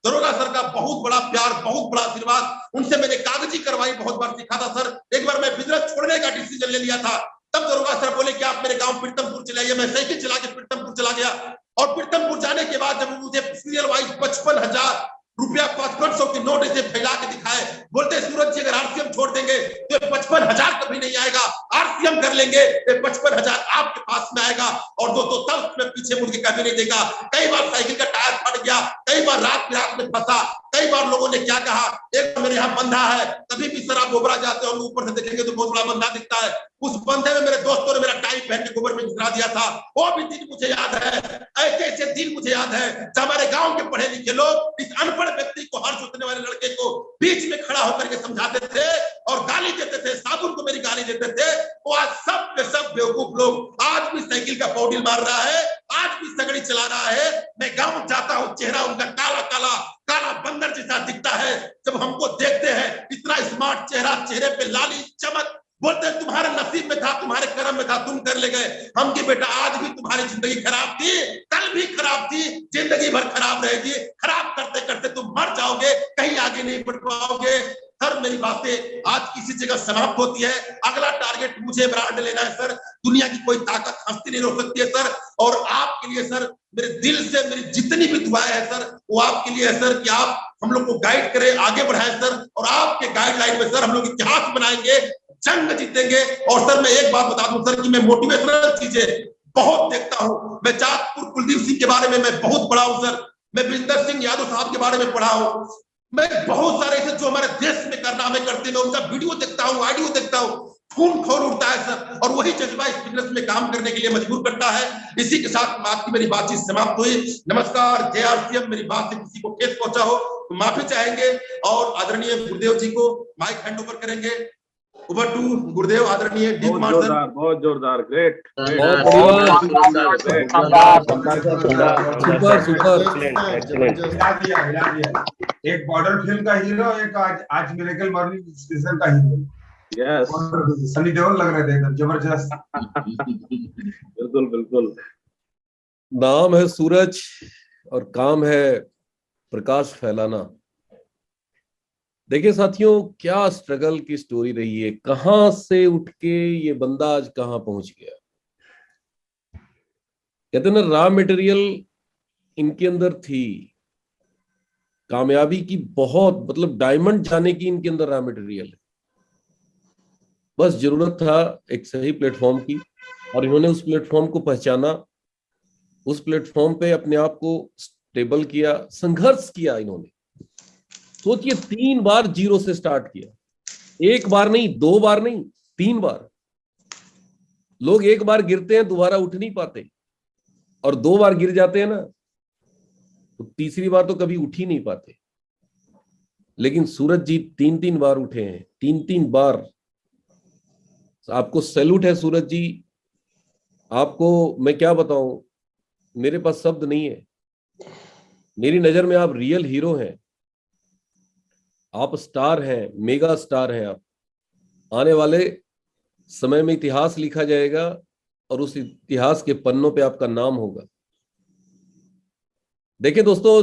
दरोगा सर का बहुत बड़ा प्यार, बहुत बड़ा आशीर्वाद, उनसे मैंने कागजी कार्रवाई बहुत बार सीखा था सर। एक बार मैं बिजनेस छोड़ने का डिसीजन ले लिया था, तब दरोगा सर बोले कि आप मेरे गांव प्रीतमपुर चले आइए। मैं साइकिल चला के प्रीतमपुर चला गया, और प्रीतमपुर जाने के बाद जब मुझे सीरियल वाइज 55,000 रुपया 500 की नोट ऐसे फैला के दिखाए, बोलते सूरज जी अगर आरसीएम छोड़ देंगे तो 55,000 कभी नहीं आएगा, आरसीएम कर लेंगे तो 55,000 आपके पास में आएगा। और दोस्तों तब मैं पीछे मुड़ के कभी नहीं देखा। कई बार साइकिल का टायर फट गया, कई बार रात में फंसा, कई बार लोगों ने क्या कहा, एक मेरे यहाँ बंधा है, कभी भी सर आप गोबरा जाते हो ऊपर से देखेंगे तो बहुत बड़ा बंधा दिखता है, उस बंधे में मेरे दोस्तों ने मेरा टाई पहन के गोबर में घुसा दिया था। वो भी दिन मुझे याद है, ऐसे ऐसे दिन मुझे याद है जब हमारे गांव के पढ़े लिखे लोग इस अनपढ़ व्यक्ति को, हर जोतने वाले लड़के को बीच में खड़ा होकर के समझाते थे और गाली देते थे, साबुन को मेरी गाली देते थे। वो आज सब के सब बेवकूफ लोग आज भी साइकिल का पौडिल मार रहा है, आज भी सगड़ी चला रहा है। मैं गांव जाता हूँ, चेहरा उनका काला काला काला बंदर जैसा दिखता है। जब हमको देखते हैं इतना स्मार्ट चेहरा, चेहरे पे लाली चमक, बोलते हैं तुम्हारे नसीब में था, तुम्हारे कर्म में था, तुम कर ले गए। हम की बेटा आज भी तुम्हारी जिंदगी खराब थी, कल भी खराब थी, जिंदगी भर खराब रहेगी। खराब करते करते तुम मर जाओगे, कहीं आगे नहीं बढ़ पाओगे। सर मेरी बातें आज किसी जगह समाप्त होती है। अगला टारगेट मुझे ब्रांड लेना है सर। दुनिया की कोई ताकत हस्ती नहीं रोक सकती है सर। और आपके लिए सर मेरे दिल से मेरी जितनी भी दुआएं है सर वो आपके लिए है सर, कि आप हम लोग को गाइड करें, आगे बढ़ाएं सर। और आपके गाइडलाइन में सर हम लोग इतिहास बनाएंगे, जंग जीतेंगे। और सर मैं एक बात बता दूं सर कि मैं मोटिवेशनल चीजें बहुत देखता हूं। मैं जातपुर कुलदीप सिंह के बारे में मैं बहुत पढ़ा हूं सर। मैं बिंदर सिंह यादव साहब के बारे में पढ़ा हूं। मैं बहुत सारे ऐसे जो हमारे देश में कारनामे करते हैं, मैं उनका वीडियो देखता हूं, ऑडियो देखता हूं, खून खौल उठता है सर। और वही जज्बा इस बिजनेस में काम करने के लिए मजबूर करता है। इसी के साथ आज की मेरी बातचीत समाप्त हुई। नमस्कार, जय आरसीएम। मेरी बात से किसी को ठेस पहुंचा हो तो माफी चाहेंगे, और आदरणीय गुरुदेव जी को माइक हैंड ओवर करेंगे। ओवर टू गुरुदेव आदरणीय डीप बहुत मार्शल। जोरदार, बहुत जोरदार, ग्रेट। Super super. एक बॉर्डर फिल्म का हीरो, एक आज मिरेकल मॉर्निंग सीजन का हीरो। यस, सनी देओल लग रहे थे एकदम जबरदस्त। बिल्कुल बिल्कुल। नाम है सूरज और काम है प्रकाश फैलाना। देखिए साथियों, क्या स्ट्रगल की स्टोरी रही है, कहां से उठ के ये बंदा आज कहां पहुंच गया। कहते हैं ना, रॉ मटेरियल इनके अंदर थी, कामयाबी की बहुत, मतलब डायमंड जाने की इनके अंदर रॉ मटेरियल है। बस जरूरत था एक सही प्लेटफॉर्म की, और इन्होंने उस प्लेटफॉर्म को पहचाना, उस प्लेटफॉर्म पे अपने आप को स्टेबल किया, संघर्ष किया इन्होंने। सोचिए, 3 बार जीरो से स्टार्ट किया, 1 बार नहीं, 2 बार नहीं, 3 बार। लोग 1 बार गिरते हैं दोबारा उठ नहीं पाते, और 2 बार गिर जाते हैं ना तो तीसरी बार तो कभी उठ ही नहीं पाते। लेकिन सूरज जी 3-3 बार उठे हैं, 3-3 बार। आपको सैल्यूट है सूरज जी, आपको मैं क्या बताऊं, मेरे पास शब्द नहीं है। मेरी नजर में आप रियल हीरो हैं, आप स्टार हैं, मेगा स्टार हैं आप। आने वाले समय में इतिहास लिखा जाएगा और उस इतिहास के पन्नों पे आपका नाम होगा। देखिए दोस्तों,